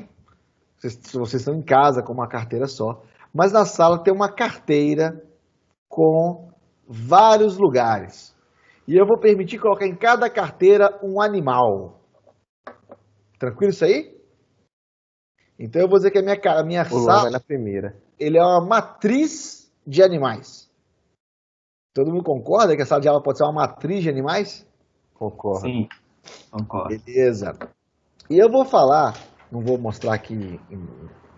vocês estão em casa com uma carteira só, mas na sala tem uma carteira com vários lugares. E eu vou permitir colocar em cada carteira um animal. Tranquilo isso aí? Então eu vou dizer que a minha sala vai na primeira. Ele é uma matriz de animais. Todo mundo concorda que a sala de aula pode ser uma matriz de animais? Concordo. Sim, concordo. Beleza. E eu vou falar, não vou mostrar aqui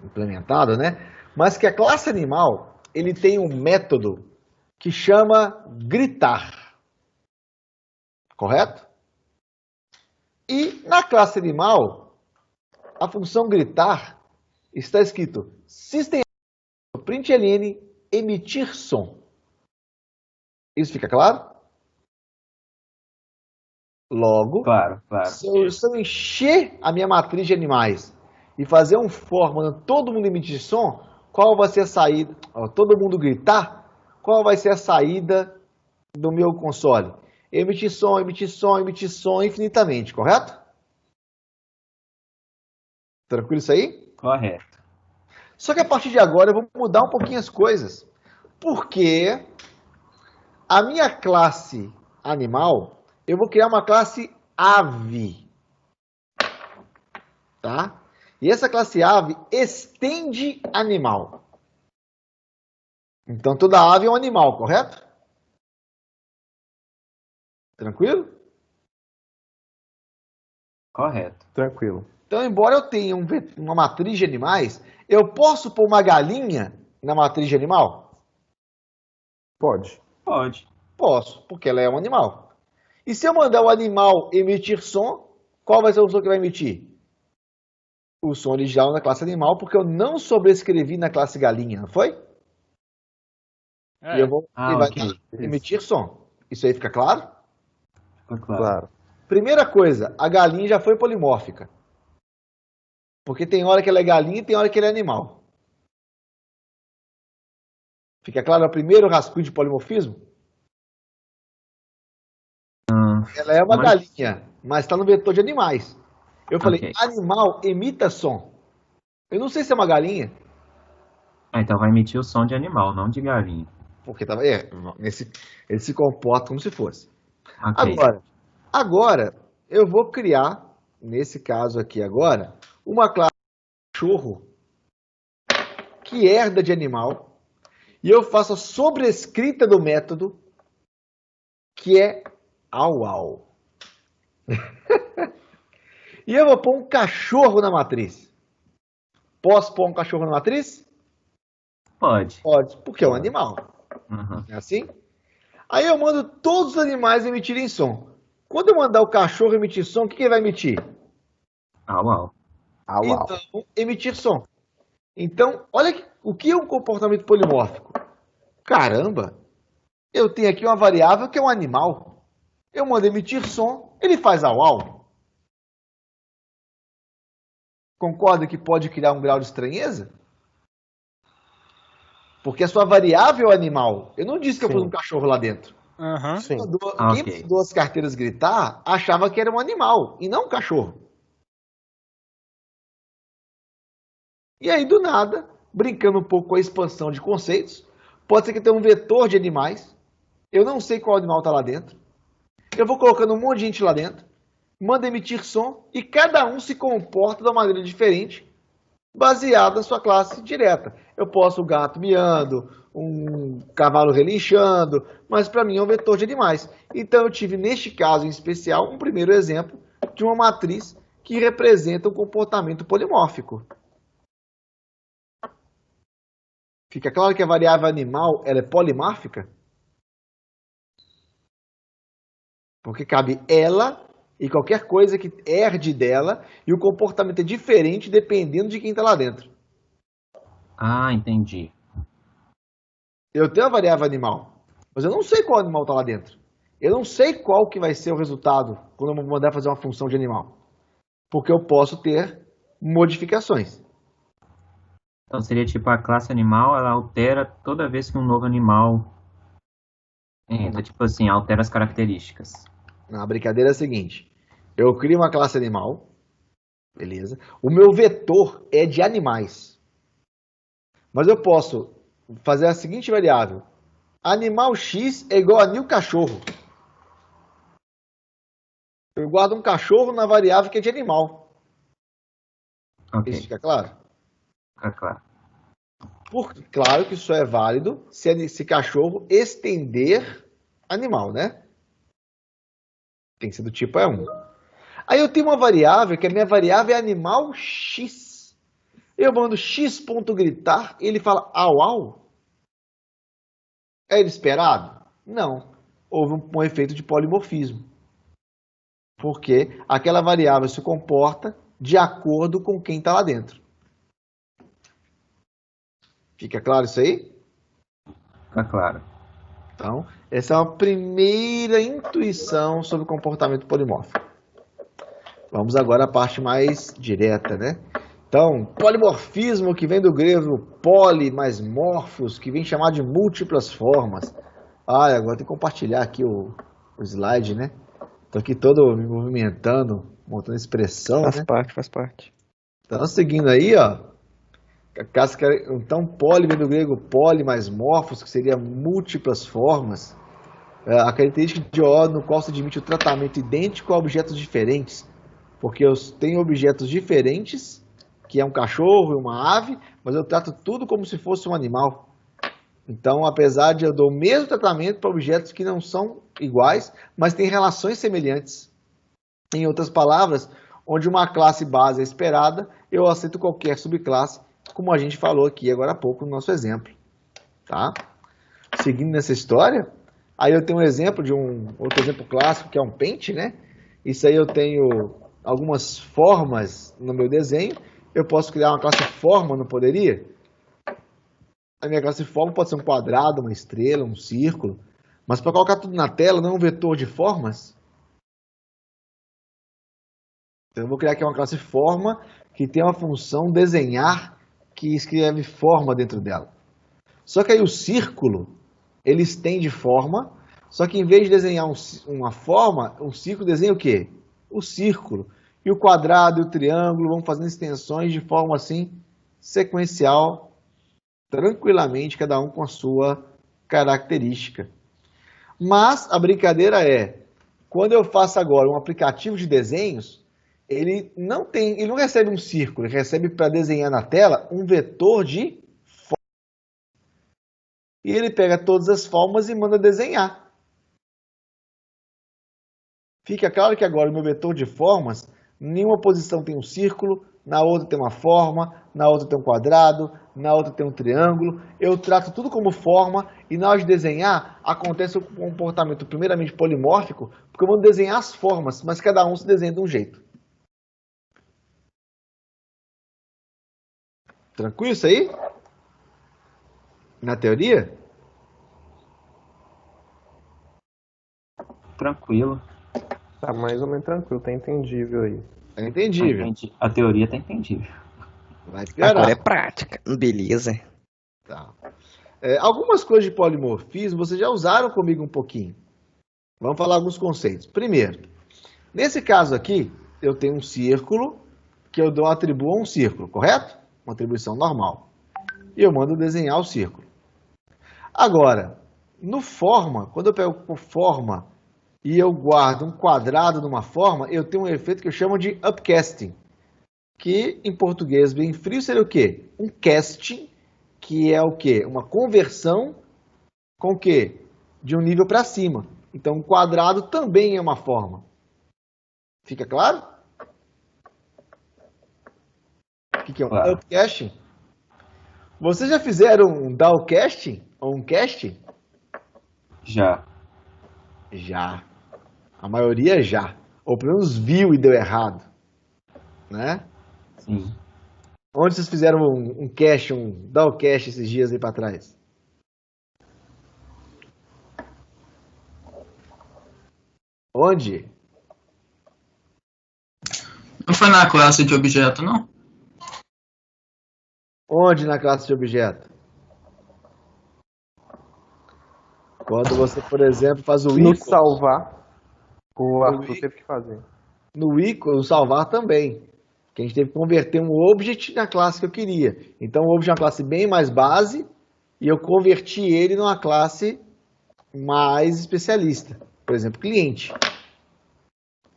implementado, né? Mas que a classe animal, ele tem um método que chama gritar. Correto? E na classe animal, a função gritar está escrito system.println emitir som. Isso fica claro? Logo, Claro. se eu encher a minha matriz de animais e fazer um for mandando todo mundo emitir som, qual vai ser a saída? Todo mundo gritar, qual vai ser a saída do meu console? emitir som infinitamente, correto? Tranquilo isso aí? Correto. Só que a partir de agora eu vou mudar um pouquinho as coisas. Porque a minha classe animal, eu vou criar uma classe ave. Tá? E essa classe ave estende animal. Então toda ave é um animal, correto? Tranquilo? Correto. Tranquilo. Então, embora eu tenha uma matriz de animais, eu posso pôr uma galinha na matriz de animal? Pode. Pode. Posso, porque ela é um animal. E se eu mandar o animal emitir som, qual vai ser o som que vai emitir? O som original na classe animal, porque eu não sobrescrevi na classe galinha, não foi? E eu vou ele vai ok. emitir som. Isso aí fica claro? Ficou claro. Claro. Primeira coisa, a galinha já foi polimórfica. Porque tem hora que ela é galinha e tem hora que ela é animal. Fica claro o primeiro rascunho de polimorfismo? Ela é uma galinha, mas está no vetor de animais. Eu falei, Ok. animal emita som. Eu não sei se é uma galinha, Então vai emitir o som de animal, não de galinha. porque ele se comporta como se fosse. Ok. Agora, eu vou criar, nesse caso aqui agora, uma classe de cachorro que herda de animal e eu faço a sobrescrita do método que é au. E eu vou pôr um cachorro na matriz. Posso pôr um cachorro na matriz? Pode. Pode, porque é um animal. Uhum. É assim? Aí eu mando todos os animais emitirem som. Quando eu mandar o cachorro emitir som, o que ele vai emitir? Au. Então, emitir som. Então, olha o que é um comportamento polimórfico. Caramba, eu tenho aqui uma variável que é um animal. Eu mando emitir som, ele faz au. Concorda que pode criar um grau de estranheza? Porque a sua variável é animal. Eu não disse que eu pus um cachorro lá dentro. Aham. Sim. Quem Ok. mandou as carteiras gritar achava que era um animal e não um cachorro. E aí, do nada, brincando um pouco com a expansão de conceitos, pode ser que tenha um vetor de animais. Eu não sei qual animal está lá dentro. Eu vou colocando um monte de gente lá dentro, manda emitir som e cada um se comporta de uma maneira diferente, baseado na sua classe direta. Eu posso um gato miando, um cavalo relinchando, mas para mim é um vetor de animais. Então eu tive, neste caso em especial, um primeiro exemplo de uma matriz que representa um comportamento polimórfico. Fica claro que a variável animal ela é polimórfica? Porque cabe ela e qualquer coisa que herde dela e o comportamento é diferente dependendo de quem está lá dentro. Ah, entendi. Eu tenho a variável animal, mas eu não sei qual animal está lá dentro. Eu não sei qual que vai ser o resultado quando eu mandar fazer uma função de animal. Porque eu posso ter modificações. Então seria tipo a classe animal, ela altera toda vez que um novo animal entra, tipo assim, altera as características. A brincadeira é a seguinte. Eu crio uma classe animal, beleza? O meu vetor é de animais. Mas eu posso fazer a seguinte variável. Animal X é igual a new cachorro. Eu guardo um cachorro na variável que é de animal. Ok, Isso fica claro? fica claro. Claro que isso é válido se esse cachorro estender animal, né? Tem que ser do tipo E1. Aí eu tenho uma variável, que a minha variável é animal X. Eu mando x.gritar e ele fala au. É esperado? Não. Houve um efeito de polimorfismo. Porque aquela variável se comporta de acordo com quem está lá dentro. Fica claro isso aí? Fica claro. Então, essa é uma primeira intuição sobre o comportamento polimórfico. Vamos agora à parte mais direta, né? Então, polimorfismo, que vem do grego poli mais morfos, que vem chamar de múltiplas formas. Agora tem que compartilhar aqui o slide, né? Tô aqui todo me movimentando, montando expressão, Faz né? parte, faz parte. Então, seguindo aí, ó, a casca, então, poli vem do grego poli mais morfos, que seria múltiplas formas. A característica de O no qual se admite o tratamento idêntico a objetos diferentes, porque eu tenho objetos diferentes, que é um cachorro e uma ave, mas eu trato tudo como se fosse um animal. Então, apesar de eu dar o mesmo tratamento para objetos que não são iguais, mas têm relações semelhantes. Em outras palavras, onde uma classe base é esperada, eu aceito qualquer subclasse, como a gente falou aqui agora há pouco no nosso exemplo. Tá? Seguindo nessa história, aí eu tenho um exemplo de outro exemplo clássico, que é um pente, né? Isso aí eu tenho algumas formas no meu desenho. Eu posso criar uma classe forma, não poderia? A minha classe forma pode ser um quadrado, uma estrela, um círculo. Mas para colocar tudo na tela, não é um vetor de formas? Então eu vou criar aqui uma classe forma que tem uma função desenhar que escreve forma dentro dela. Só que aí o círculo, ele estende forma, só que em vez de desenhar uma forma, o círculo desenha o quê? O círculo. E o quadrado e o triângulo vão fazendo extensões de forma assim, sequencial, tranquilamente, cada um com a sua característica. Mas a brincadeira é, quando eu faço agora um aplicativo de desenhos, ele não recebe um círculo, ele recebe para desenhar na tela um vetor de forma. E ele pega todas as formas e manda desenhar. Fica claro que agora o meu vetor de formas, em nenhuma posição tem um círculo, na outra tem uma forma, na outra tem um quadrado, na outra tem um triângulo. Eu trato tudo como forma e na hora de desenhar acontece o comportamento primeiramente polimórfico, porque eu vou desenhar as formas, mas cada um se desenha de um jeito. Tranquilo isso aí? Na teoria? Tranquilo. Tá mais ou menos tranquilo, tá entendível aí. É entendível. A teoria tá entendível. Vai piorar. Agora é prática. Beleza. Tá. Algumas coisas de polimorfismo vocês já usaram comigo um pouquinho. Vamos falar alguns conceitos. Primeiro, nesse caso aqui, eu tenho um círculo que eu atribuo a um círculo, correto? Uma atribuição normal. E eu mando desenhar o círculo. Agora, no forma, quando eu pego por forma e eu guardo um quadrado numa forma, eu tenho um efeito que eu chamo de upcasting, que em português bem frio seria o quê? Um casting, que é o quê? Uma conversão com o quê? De um nível para cima. Então, um quadrado também é uma forma. Fica claro? O que é um Claro. upcasting? Vocês já fizeram um downcasting ou um casting? Já. Já. A maioria já. Ou pelo menos viu e deu errado. Né? Sim. Onde vocês fizeram um cache, um downcast esses dias aí para trás? Onde? Não foi na classe de objeto, não? Onde na classe de objeto? Quando você, por exemplo, faz o No equals, salvar, o Arthur i- teve que fazer. no equals, no salvar também. Que a gente teve que converter um object na classe que eu queria. Então o object é uma classe bem mais base e eu converti ele numa classe mais especialista. Por exemplo, cliente.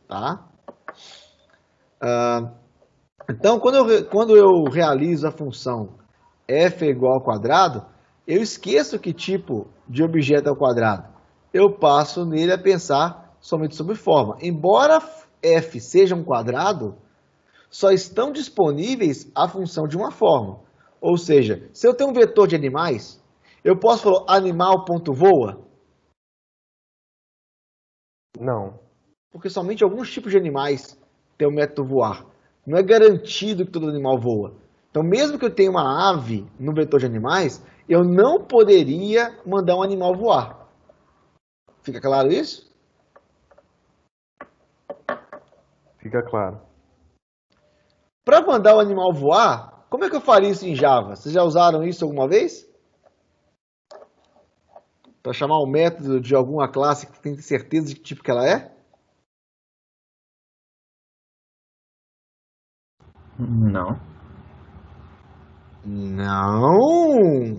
Tá? Então, quando eu realizo a função f é igual ao quadrado, eu esqueço que tipo de objeto é o quadrado. Eu passo nele a pensar somente sobre forma. Embora f seja um quadrado, só estão disponíveis a função de uma forma. Ou seja, se eu tenho um vetor de animais, eu posso falar animal.voa? Não. Porque somente alguns tipos de animais têm o método voar. Não é garantido que todo animal voa. Então, mesmo que eu tenha uma ave no vetor de animais, eu não poderia mandar um animal voar. Fica claro isso? Fica claro. Para mandar o animal voar, como é que eu faria isso em Java? Vocês já usaram isso alguma vez? Para chamar um método de alguma classe que tem certeza de que tipo que ela é? Não. Não.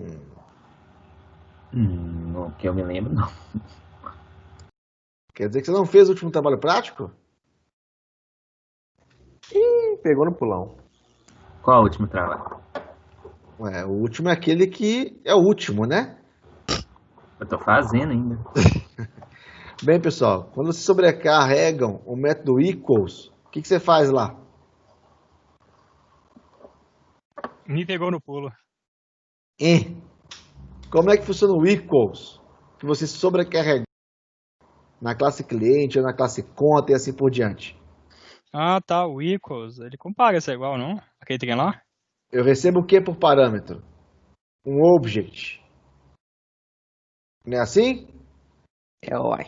Não que eu me lembro, não. Quer dizer que você não fez o último trabalho prático? Ih, pegou no pulão. Qual o último trabalho? Ué, o último é aquele que é o último, né? Eu tô fazendo ainda. Bem, pessoal, quando vocês sobrecarregam o método equals, o que você faz lá? Me pegou no pulo. E como é que funciona o equals? Que você sobrecarrega na classe cliente ou na classe conta e assim por diante. Ah, tá, o equals. Ele compara se é igual, não? Aquele trem lá? Eu recebo o que por parâmetro? Um object. Não é assim? É, uai.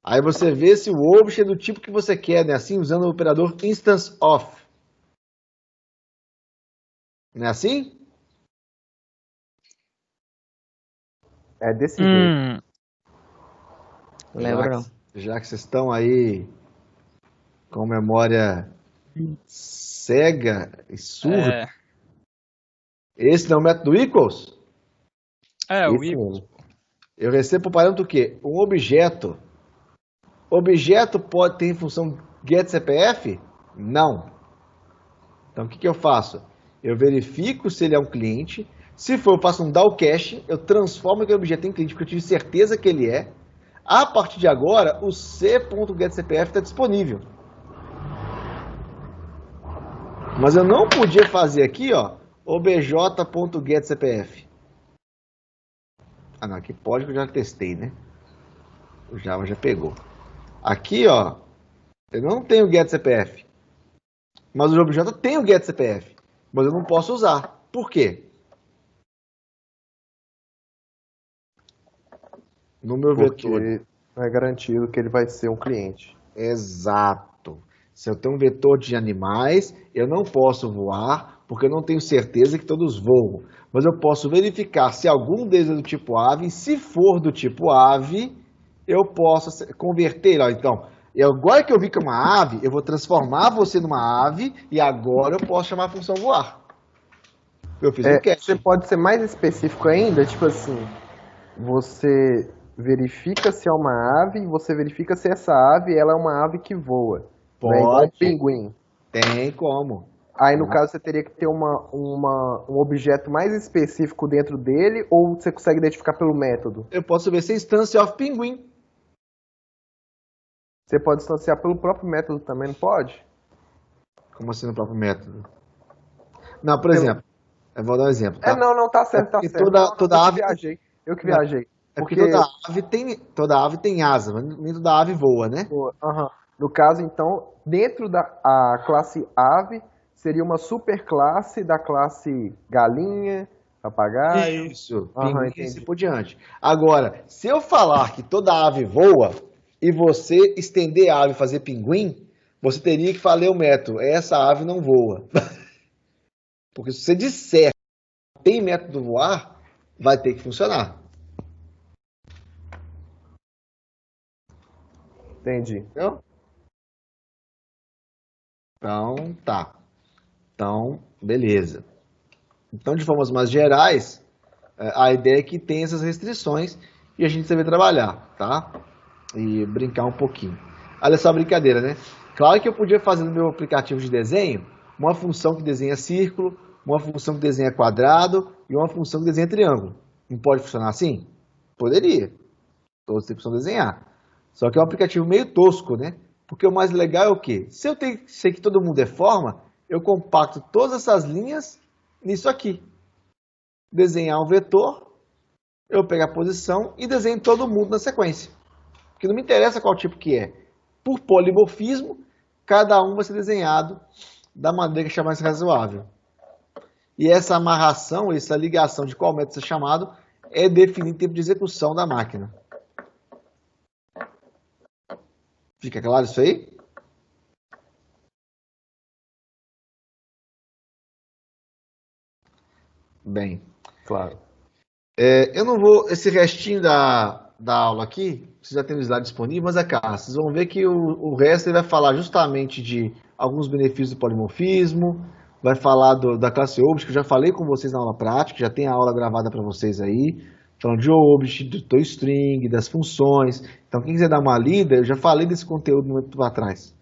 Aí você vê se o object é do tipo que você quer, né? Assim, usando o operador instance of. Não é assim? É desse jeito. Lembro não. Já que vocês estão aí com memória cega e surda, É, esse não é o método equals? o Esse equals. mesmo. Eu recebo por parâmetro o quê? Um objeto. Objeto pode ter função getCPF? Não. Então o que eu faço? Eu verifico se ele é um cliente. Se for, eu faço um down cache, eu transformo aquele objeto em cliente, porque eu tive certeza que ele é. A partir de agora, o c.getCPF está disponível. Mas eu não podia fazer aqui, ó, obj.getCPF. Ah, não, aqui pode que eu já testei, né? O Java já pegou. Aqui, ó, eu não tenho getCPF. Mas o objeto tem o getCPF. Mas eu não posso usar. Por quê? No meu Porque vetor. não é garantido que ele vai ser um cliente. Exato. Se eu tenho um vetor de animais, eu não posso voar, porque eu não tenho certeza que todos voam. Mas eu posso verificar se algum deles é do tipo ave, e se for do tipo ave, eu posso converter. Ó, então, agora que eu vi que é uma ave, eu vou transformar você numa ave, e agora eu posso chamar a função voar. Eu fiz um Você cache. pode ser mais específico ainda, tipo assim, você verifica se é uma ave e você verifica se essa ave ela é uma ave que voa. Não é igual um Pode, pinguim. tem como. Aí no caso você teria que ter um objeto mais específico dentro dele ou você consegue identificar pelo método? Eu posso ver se é instância of pinguim. Você pode distanciar pelo próprio método também, não pode? Como assim no próprio método? Não, por Pelo- exemplo, eu vou dar um exemplo, tá? Não, tá certo, tá Porque certo. toda, Não, toda eu que ave. viajei. Eu que Não, viajei. é porque Porque, toda ave tem asa, mas nem toda ave voa, né? pô, no caso, então, dentro da a classe ave, seria uma superclasse da classe galinha, papagaio. Isso, Aham, pinguim e assim entendi. por diante. Agora, se eu falar que toda ave voa e você estender a ave e fazer pinguim, você teria que falar o método, essa ave não voa. Porque se você disser que tem método voar, vai ter que funcionar. Entendi. Entendeu? Então, tá. Então, beleza. Então, de formas mais gerais, a ideia é que tem essas restrições e a gente saber trabalhar, tá? E brincar um pouquinho. Olha só a brincadeira, né? Claro que eu podia fazer no meu aplicativo de desenho uma função que desenha círculo, uma função que desenha quadrado e uma função que desenha triângulo. Não pode funcionar assim? Poderia. Todos precisam desenhar. Só que é um aplicativo meio tosco, né? Porque o mais legal é o quê? Se eu sei que todo mundo é forma, eu compacto todas essas linhas nisso aqui. Desenhar um vetor, eu pego a posição e desenho todo mundo na sequência. Porque não me interessa qual tipo que é. Por polimorfismo, cada um vai ser desenhado da maneira que achar mais razoável. E essa amarração, essa ligação de qual método ser chamado, é definir o tempo de execução da máquina. Fica claro isso aí? Bem, Claro. Eu não vou. Esse restinho da aula aqui, vocês já têm o slide disponível, mas é cá, vocês vão ver que o resto ele vai falar justamente de alguns benefícios do polimorfismo, vai falar da classe Obj, que eu já falei com vocês na aula prática, já tem a aula gravada para vocês aí, falando de Obj, do toString, das funções. Então, quem quiser dar uma lida, eu já falei desse conteúdo muito para trás.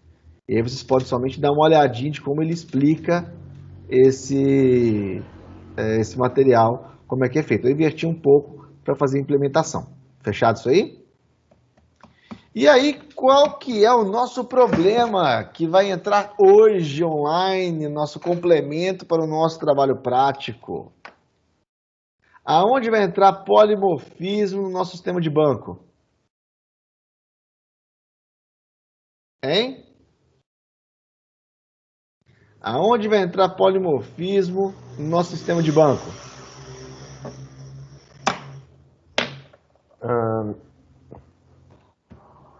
E aí vocês podem somente dar uma olhadinha de como ele explica esse material, como é que é feito. Eu inverti um pouco para fazer a implementação. Fechado isso aí? E aí, qual que é o nosso problema que vai entrar hoje online, nosso complemento para o nosso trabalho prático? Aonde vai entrar polimorfismo no nosso sistema de banco? Hein? Aonde vai entrar polimorfismo no nosso sistema de banco?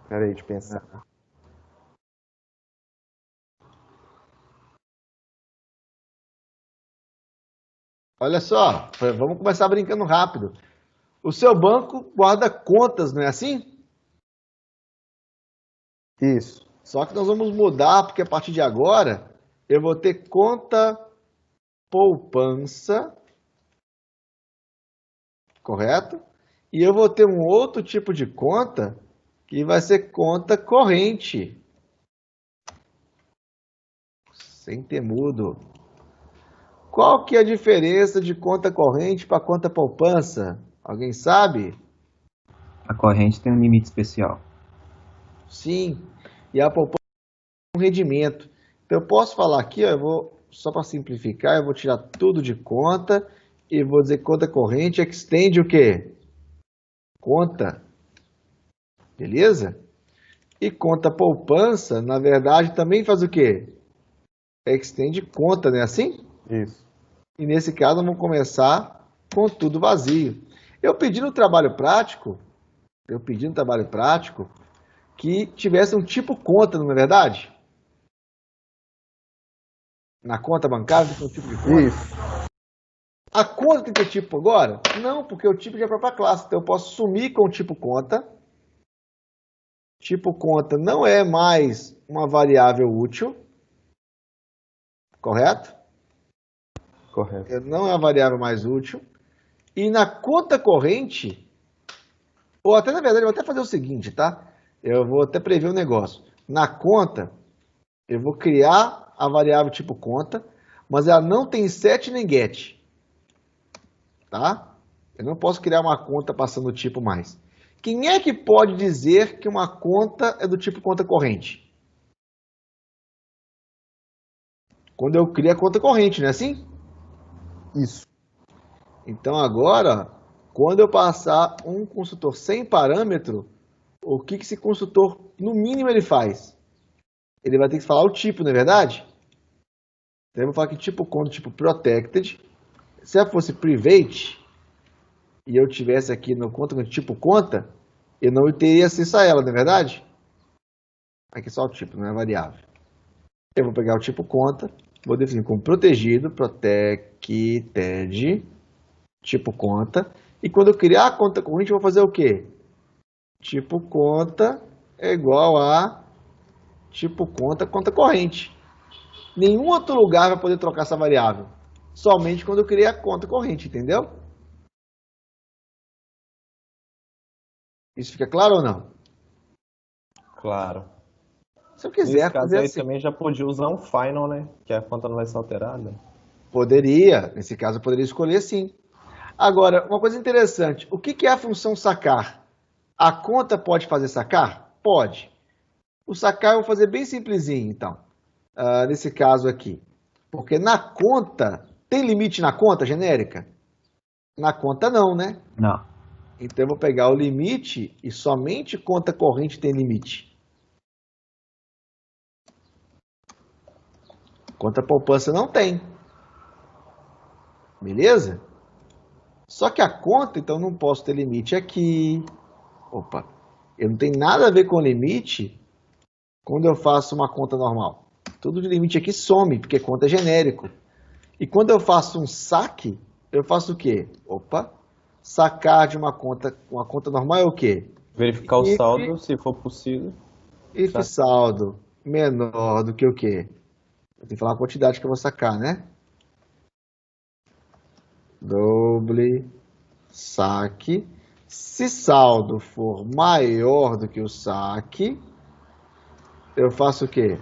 Peraí, deixa eu pensar. Olha só, vamos começar brincando rápido. O seu banco guarda contas, não é assim? Isso. Só que nós vamos mudar, porque a partir de agora eu vou ter conta poupança, correto? E eu vou ter um outro tipo de conta que vai ser conta corrente. Sem ter mudo. Qual que é a diferença de conta corrente para conta poupança? Alguém sabe? A corrente tem um limite especial. Sim. E a poupança tem um rendimento. Então, eu posso falar aqui, ó, só para simplificar, eu vou tirar tudo de conta e vou dizer que conta corrente extende o quê? Conta. Beleza? E conta poupança, na verdade, também faz o quê? Extende conta, não é assim? Isso. E nesse caso, vamos começar com tudo vazio. Eu pedi no trabalho prático que tivesse um tipo conta, não é verdade? Na conta bancária tem um tipo de conta. Isso. A conta tem que ter tipo agora? Não, porque o tipo já é a própria classe. Então eu posso sumir com o tipo conta. Tipo conta não é mais uma variável útil. Correto? Correto. Não é a variável mais útil. E na conta corrente, ou até na verdade, eu vou até fazer o seguinte, tá? Eu vou até prever um negócio. Na conta, eu vou criar a variável tipo conta, mas ela não tem set nem get. Tá? Eu não posso criar uma conta passando o tipo mais. Quem é que pode dizer que uma conta é do tipo conta corrente? Quando eu crio a conta corrente, não é assim? Isso. Então agora, quando eu passar um construtor sem parâmetro, o que esse construtor, no mínimo, ele faz? Ele vai ter que falar o tipo, não é verdade? Então eu vou falar que tipo conta, tipo protected. Se ela fosse private, e eu tivesse aqui no conta com tipo conta, eu não teria acesso a ela, não é verdade? Aqui só o tipo, não é variável. Eu vou pegar o tipo conta, vou definir como protegido, protected, tipo conta. E quando eu criar a conta corrente, eu vou fazer o quê? Tipo conta é igual a tipo conta, conta corrente. Nenhum outro lugar vai poder trocar essa variável. Somente quando eu criei a conta corrente, entendeu? Isso fica claro ou não? Claro. Se eu quiser Nesse caso fazer aí assim, também já podia usar um final, né? Que a conta não vai ser alterada. poderia. Nesse caso, eu poderia escolher sim. Agora, uma coisa interessante. O que é a função sacar? A conta pode fazer sacar? Pode. O sacar eu vou fazer bem simplesinho, então. Nesse caso aqui. Porque na conta, tem limite na conta genérica? Na conta não, né? Não. Então eu vou pegar o limite e somente conta corrente tem limite. Conta poupança não tem. Beleza? Só que a conta, então, não posso ter limite aqui. Opa, eu não tenho nada a ver com limite quando eu faço uma conta normal. Tudo de limite aqui some, porque conta é genérico. E quando eu faço um saque, eu faço o quê? Opa, sacar de uma conta normal é o quê? Verificar o If, saldo, se for possível. if Tá. saldo menor do que o quê? Eu tenho que falar a quantidade que eu vou sacar, né? Doble saque. Se saldo for maior do que o saque, eu faço o quê?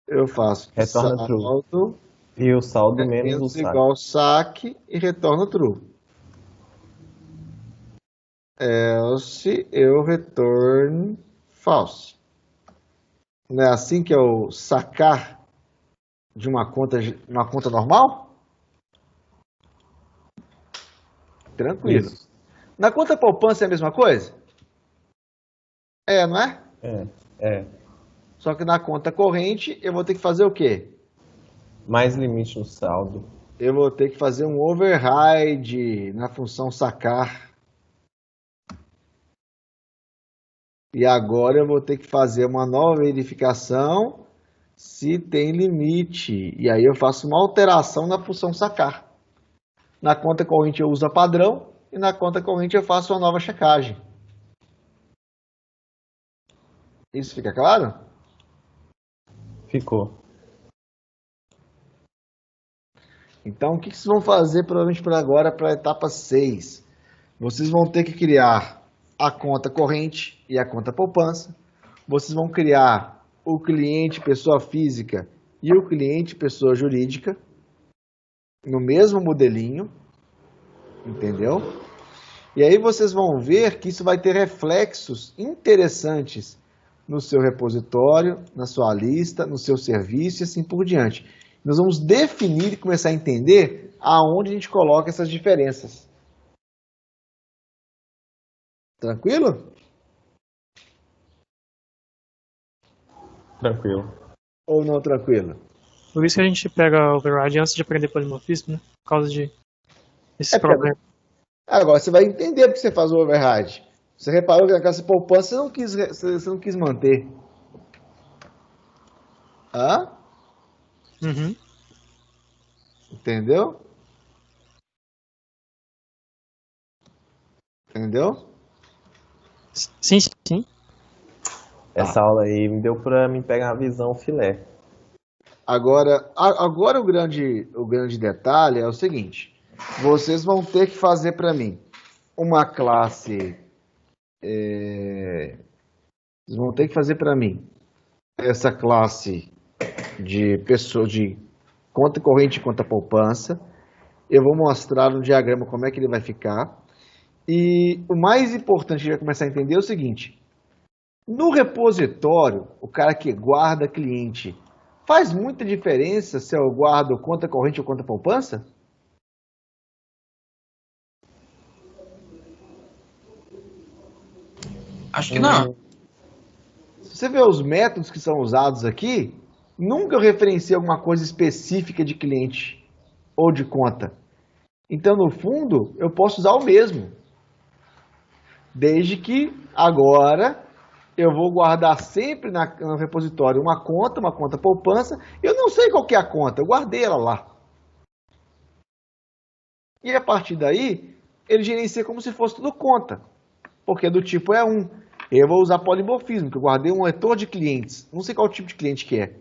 Eu faço Retorna true. saldo E o saldo é menos o menos saque. igual saque e retorno true. Else eu return false. Não é assim que é o sacar de uma conta normal? Tranquilo. Isso. Na conta poupança é a mesma coisa? Não é? É. Só que na conta corrente eu vou ter que fazer o quê? Mais limite no saldo. Eu vou ter que fazer um override na função sacar. E agora eu vou ter que fazer uma nova verificação se tem limite. E aí eu faço uma alteração na função sacar. Na conta corrente eu uso a padrão e na conta corrente eu faço uma nova checagem. Isso fica claro? Ficou. Então, o que vocês vão fazer provavelmente por agora para a etapa 6? Vocês vão ter que criar a conta corrente e a conta poupança. Vocês vão criar o cliente pessoa física e o cliente pessoa jurídica no mesmo modelinho, entendeu? E aí vocês vão ver que isso vai ter reflexos interessantes no seu repositório, na sua lista, no seu serviço e assim por diante. Nós vamos definir e começar a entender aonde a gente coloca essas diferenças. Tranquilo? Tranquilo. Ou não tranquilo? Por isso que a gente pega override antes de aprender polimorfismo, né? Por causa desse problema. Agora você vai entender porque você faz o override. Você reparou que na classe poupança você não quis manter. Hã? Uhum. Entendeu? Entendeu? Sim, sim. Essa aula aí me deu pra mim pegar a visão filé. Agora o grande detalhe é o seguinte. Vocês vão ter que fazer para mim uma classe. Vocês vão ter que fazer para mim essa classe de pessoa de conta corrente e conta poupança. Eu vou mostrar no diagrama como é que ele vai ficar. E o mais importante que a gente vai começar a entender é o seguinte. No repositório, o cara que guarda cliente, faz muita diferença se eu guardo conta corrente ou conta poupança? Acho que não. Se você vê os métodos que são usados aqui, nunca eu referenciei alguma coisa específica de cliente ou de conta. Então, no fundo, eu posso usar o mesmo. Desde que agora eu vou guardar sempre no repositório uma conta poupança. Eu não sei qual que é a conta, eu guardei ela lá. E a partir daí, ele gerencia como se fosse tudo conta. Porque do tipo é 1. Eu vou usar polimorfismo, que eu guardei um vetor de clientes. Não sei qual tipo de cliente que é.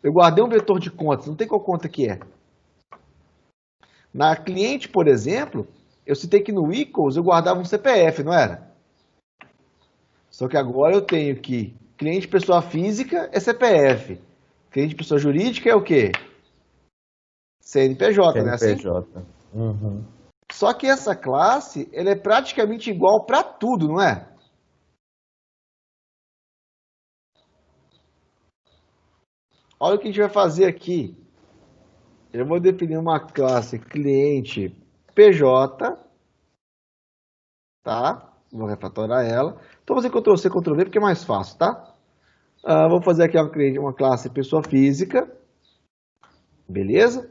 Eu guardei um vetor de contas, não tem qual conta que é. Na cliente, por exemplo, eu citei que no equals eu guardava um CPF, não era? Só que agora eu tenho que cliente pessoa física é CPF. Cliente pessoa jurídica é o quê? CNPJ, né? CNPJ. Uhum. Só que essa classe, ela é praticamente igual para tudo, não é? Olha o que a gente vai fazer aqui. Eu vou definir uma classe cliente PJ, tá? Vou refatorar ela. Então, vou fazer Ctrl+C, Ctrl+V, porque é mais fácil, tá? Vou fazer aqui uma classe pessoa física. Beleza?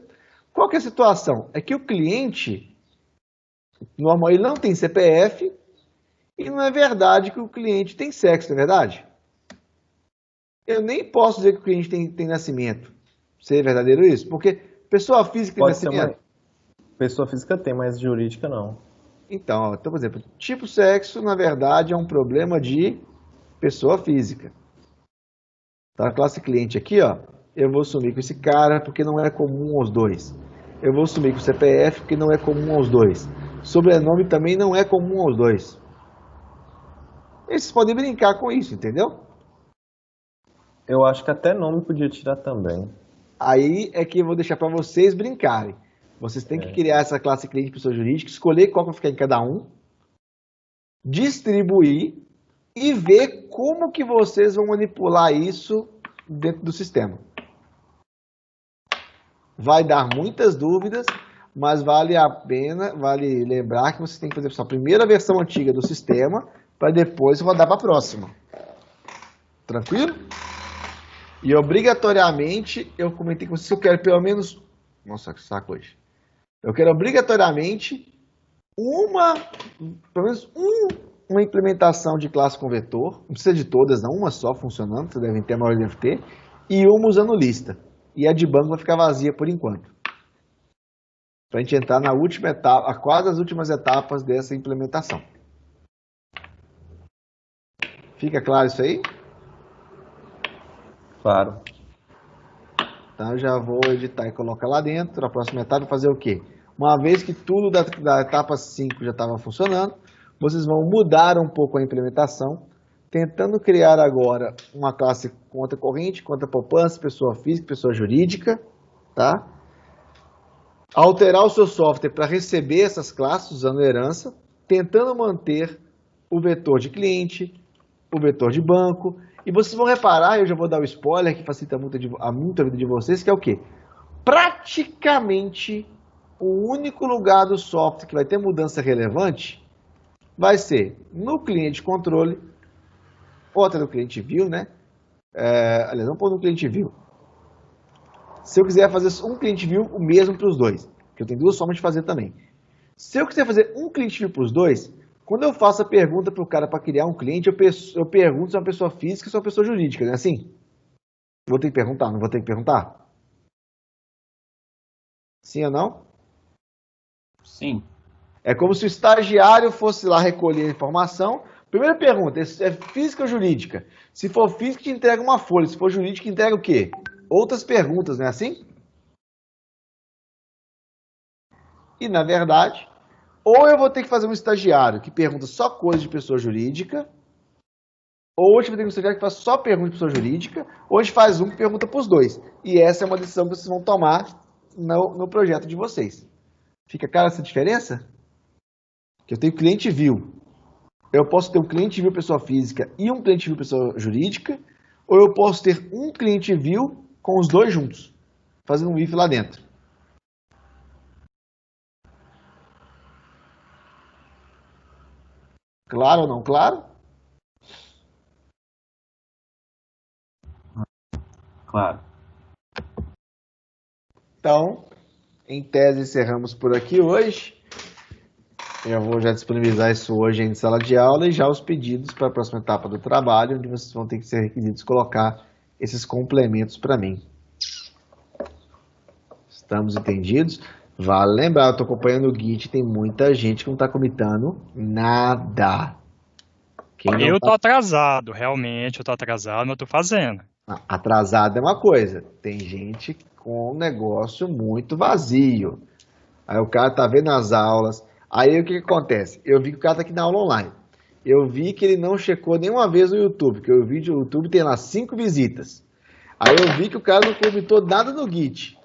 Qual que é a situação? É que o cliente, normal, ele não tem CPF e não é verdade que o cliente tem sexo, não é verdade? Eu nem posso dizer que o cliente tem nascimento. Seria verdadeiro isso? Porque pessoa física tem Pode ser nascimento. Pessoa física tem, mas jurídica não. Então, por exemplo, tipo sexo, na verdade, é um problema de pessoa física. Então, a classe cliente aqui, ó, eu vou sumir com esse cara porque não é comum aos dois. Eu vou sumir com o CPF porque não é comum aos dois. Sobrenome também não é comum aos dois. E vocês podem brincar com isso, entendeu? Eu acho que até nome podia tirar também. Aí é que eu vou deixar para vocês brincarem. Vocês têm que criar essa classe cliente de pessoa jurídica, escolher qual vai ficar em cada um, distribuir e ver como que vocês vão manipular isso dentro do sistema. Vai dar muitas dúvidas, mas vale a pena, vale lembrar que vocês têm que fazer a sua primeira versão antiga do sistema para depois rodar para a próxima. Tranquilo? E obrigatoriamente, eu comentei com vocês que eu quero pelo menos... Nossa, que saco hoje. Eu quero obrigatoriamente pelo menos uma implementação de classe com vetor. Não precisa de todas, não, uma só funcionando, vocês devem ter, a maioria deve ter. E uma usando lista. E a de banco vai ficar vazia por enquanto. Para a gente entrar na última etapa, quase as últimas etapas dessa implementação. Fica claro isso aí? Claro. Então eu já vou editar e colocar lá dentro. A próxima etapa é fazer o quê? Uma vez que tudo da etapa 5 já estava funcionando, vocês vão mudar um pouco a implementação, tentando criar agora uma classe conta corrente, conta poupança, pessoa física, pessoa jurídica, tá? Alterar o seu software para receber essas classes usando herança, tentando manter o vetor de cliente, o vetor de banco. E vocês vão reparar, eu já vou dar o spoiler que facilita muito a vida de vocês, que é o quê? Praticamente o único lugar do software que vai ter mudança relevante vai ser no cliente de controle, outra no cliente view, né? Aliás, não pôr no cliente view. Se eu quiser fazer um cliente view, o mesmo para os dois, que eu tenho duas formas de fazer também. Se eu quiser fazer um cliente view para os dois, quando eu faço a pergunta para o cara para criar um cliente, eu pergunto se é uma pessoa física ou se é uma pessoa jurídica, não é assim? Vou ter que perguntar, não vou ter que perguntar? Sim ou não? Sim. É como se o estagiário fosse lá recolher a informação. Primeira pergunta, é física ou jurídica? Se for física, te entrega uma folha. Se for jurídica, entrega o quê? Outras perguntas, não é assim? E, na verdade, ou eu vou ter que fazer um estagiário que pergunta só coisa de pessoa jurídica, ou a gente vai ter um estagiário que faz só pergunta de pessoa jurídica, ou a gente faz um que pergunta para os dois. E essa é uma decisão que vocês vão tomar no projeto de vocês. Fica clara essa diferença? Que eu tenho cliente view. Eu posso ter um cliente view pessoa física e um cliente view pessoa jurídica, ou eu posso ter um cliente view com os dois juntos, fazendo um if lá dentro. Claro ou não claro? Claro. Então, em tese, encerramos por aqui hoje. Eu vou já disponibilizar isso hoje em sala de aula e já os pedidos para a próxima etapa do trabalho, onde vocês vão ter que ser requisitos colocar esses complementos para mim. Estamos entendidos? Vale lembrar, eu estou acompanhando o Git, tem muita gente que não está comitando nada. Eu tô atrasado, realmente eu tô atrasado, mas eu tô fazendo. Atrasado é uma coisa, tem gente com um negócio muito vazio. Aí o cara tá vendo as aulas, aí o que acontece? Eu vi que o cara tá aqui na aula online. Eu vi que ele não checou nenhuma vez no YouTube, que o vídeo do YouTube tem lá 5 visitas. Aí eu vi que o cara não comitou nada no Git.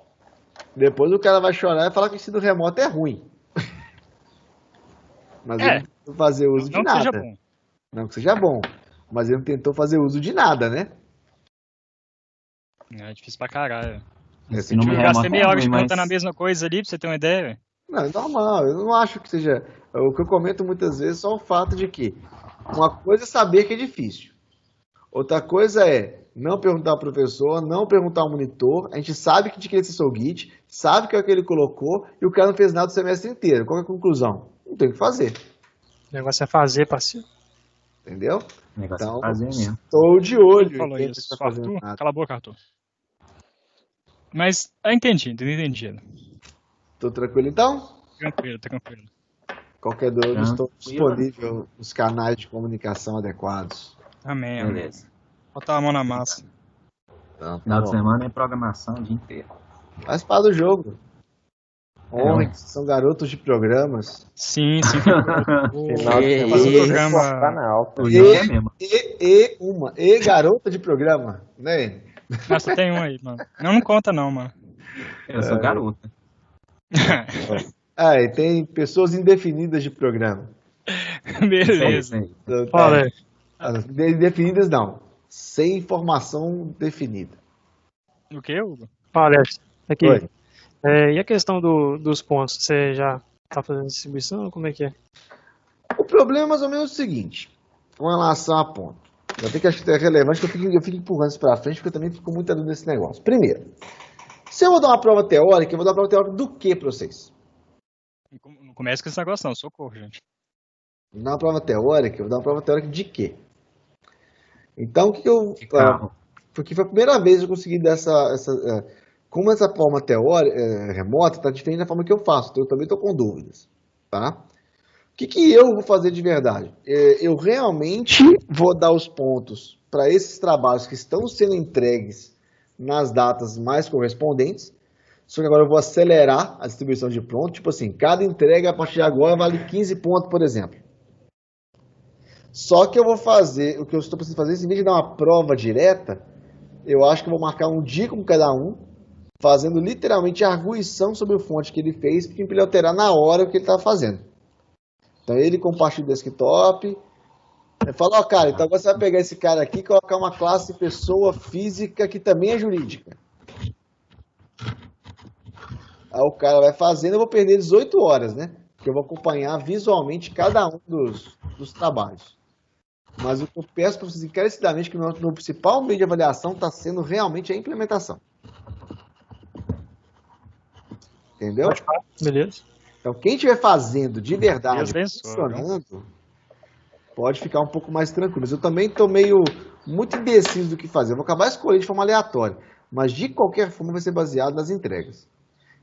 Depois o cara vai chorar e falar que o ensino remoto é ruim. Mas ele não tentou fazer uso de nada. Seja bom. Não que seja bom, mas ele não tentou fazer uso de nada, né? É difícil pra caralho. Ensino Eu remoto gastei meia hora ruim, perguntando a mas- mesma coisa ali, pra você ter uma ideia. Não, é normal. Eu não acho que seja... O que eu comento muitas vezes é só o fato de que uma coisa é saber que é difícil. Outra coisa é não perguntar ao professor, não perguntar ao monitor. A gente sabe que tinha que acessar o Git, sabe que é o que ele colocou e o cara não fez nada o semestre inteiro. Qual é a conclusão? Não tem o que fazer. O negócio é fazer, parceiro. Entendeu? O negócio Então, é fazer mesmo. estou de olho. Falou em quem isso. tá fazendo Arthur? nada. Cala a boca, Arthur. Mas, entendi. Tô tranquilo então? Tranquilo, tranquilo. Qualquer dúvida, estou Tranquilo. disponível nos canais de comunicação adequados. Amém, amém. Beleza. Botar a mão na massa. Então, tá Final de bom. semana é programação o dia inteiro. Faz parte do jogo. Honrem, É. são garotos de programas. Sim, sim. Final de semana, Fazer um eu vou programa. cortar na alta. O jogo é mesmo. E garota de programa, né? Nossa, tem um aí, mano. Não conta não, mano. Eu sou garota. Ah, e tem pessoas indefinidas de programa. Beleza. Isso aí. Então, Fala aí. Indefinidas não. Sem informação definida. O que, Hugo? Fala, Alex. Aqui. Oi. E a questão dos pontos? Você já tá fazendo distribuição? Como é que é? O problema é mais ou menos o seguinte, com relação a ponto. Eu tenho que achar que é relevante que eu fico empurrando isso pra frente, porque eu também fico com muita dúvida nesse negócio. Primeiro, se eu vou dar uma prova teórica, eu vou dar uma prova teórica do que pra vocês? Não começa com esse negócio não, socorro, gente. Vou dar uma prova teórica, eu vou dar uma prova teórica de quê? Então, o que eu... De carro. Porque foi a primeira vez que eu consegui como essa forma teórica, remota, está diferente da forma que eu faço, então eu também estou com dúvidas, tá? O que eu vou fazer de verdade? Eu realmente vou dar os pontos para esses trabalhos que estão sendo entregues nas datas mais correspondentes, só que agora eu vou acelerar a distribuição de pronto, tipo assim, cada entrega a partir de agora vale 15 pontos, por exemplo. Só que eu vou fazer, o que eu estou precisando fazer, em vez de dar uma prova direta, eu acho que eu vou marcar um dia com cada um, fazendo literalmente a arguição sobre o fonte que ele fez, para ele alterar na hora o que ele estava fazendo. Então ele compartilha o desktop, fala, ó cara, então agora você vai pegar esse cara aqui e colocar uma classe pessoa física que também é jurídica. Aí o cara vai fazendo, eu vou perder 18 horas, né? Porque eu vou acompanhar visualmente cada um dos trabalhos. Mas o que eu peço para vocês encarecidamente que o meu principal meio de avaliação está sendo realmente a implementação. Entendeu? Beleza. Então, quem estiver fazendo de verdade, Deus abençoe, funcionando, pode ficar um pouco mais tranquilo. Mas eu também estou muito indeciso do que fazer. Eu vou acabar escolhendo de forma aleatória. Mas, de qualquer forma, vai ser baseado nas entregas.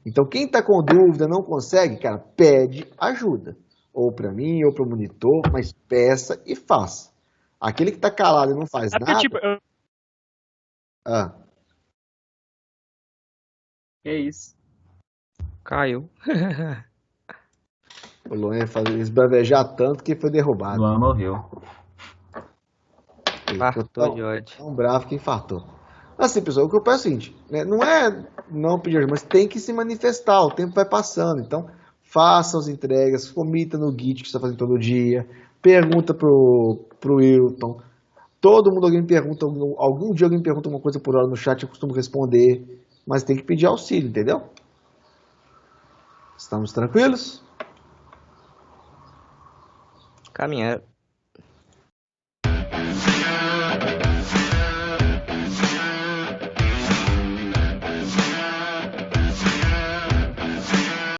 Então, quem está com dúvida, não consegue, cara, pede ajuda. Ou para mim, ou para o monitor, mas peça e faça. Aquele que está calado e não faz porque, nada... tipo, Que isso? Caiu. O Luan ia esbravejar tanto que foi derrubado. Luan morreu. Ele ficou Fartou de ódio. tão bravo que infartou. Assim, pessoal, o que eu peço é o seguinte, né? Não é não pedir ajuda, mas tem que se manifestar, o tempo vai passando. Então, faça as entregas, comita no Git que você está fazendo todo dia, pergunta pro Wilton. Todo mundo, alguém pergunta, algum dia alguém me pergunta uma coisa por hora no chat, eu costumo responder, mas tem que pedir auxílio, entendeu? Estamos tranquilos? Caminhando.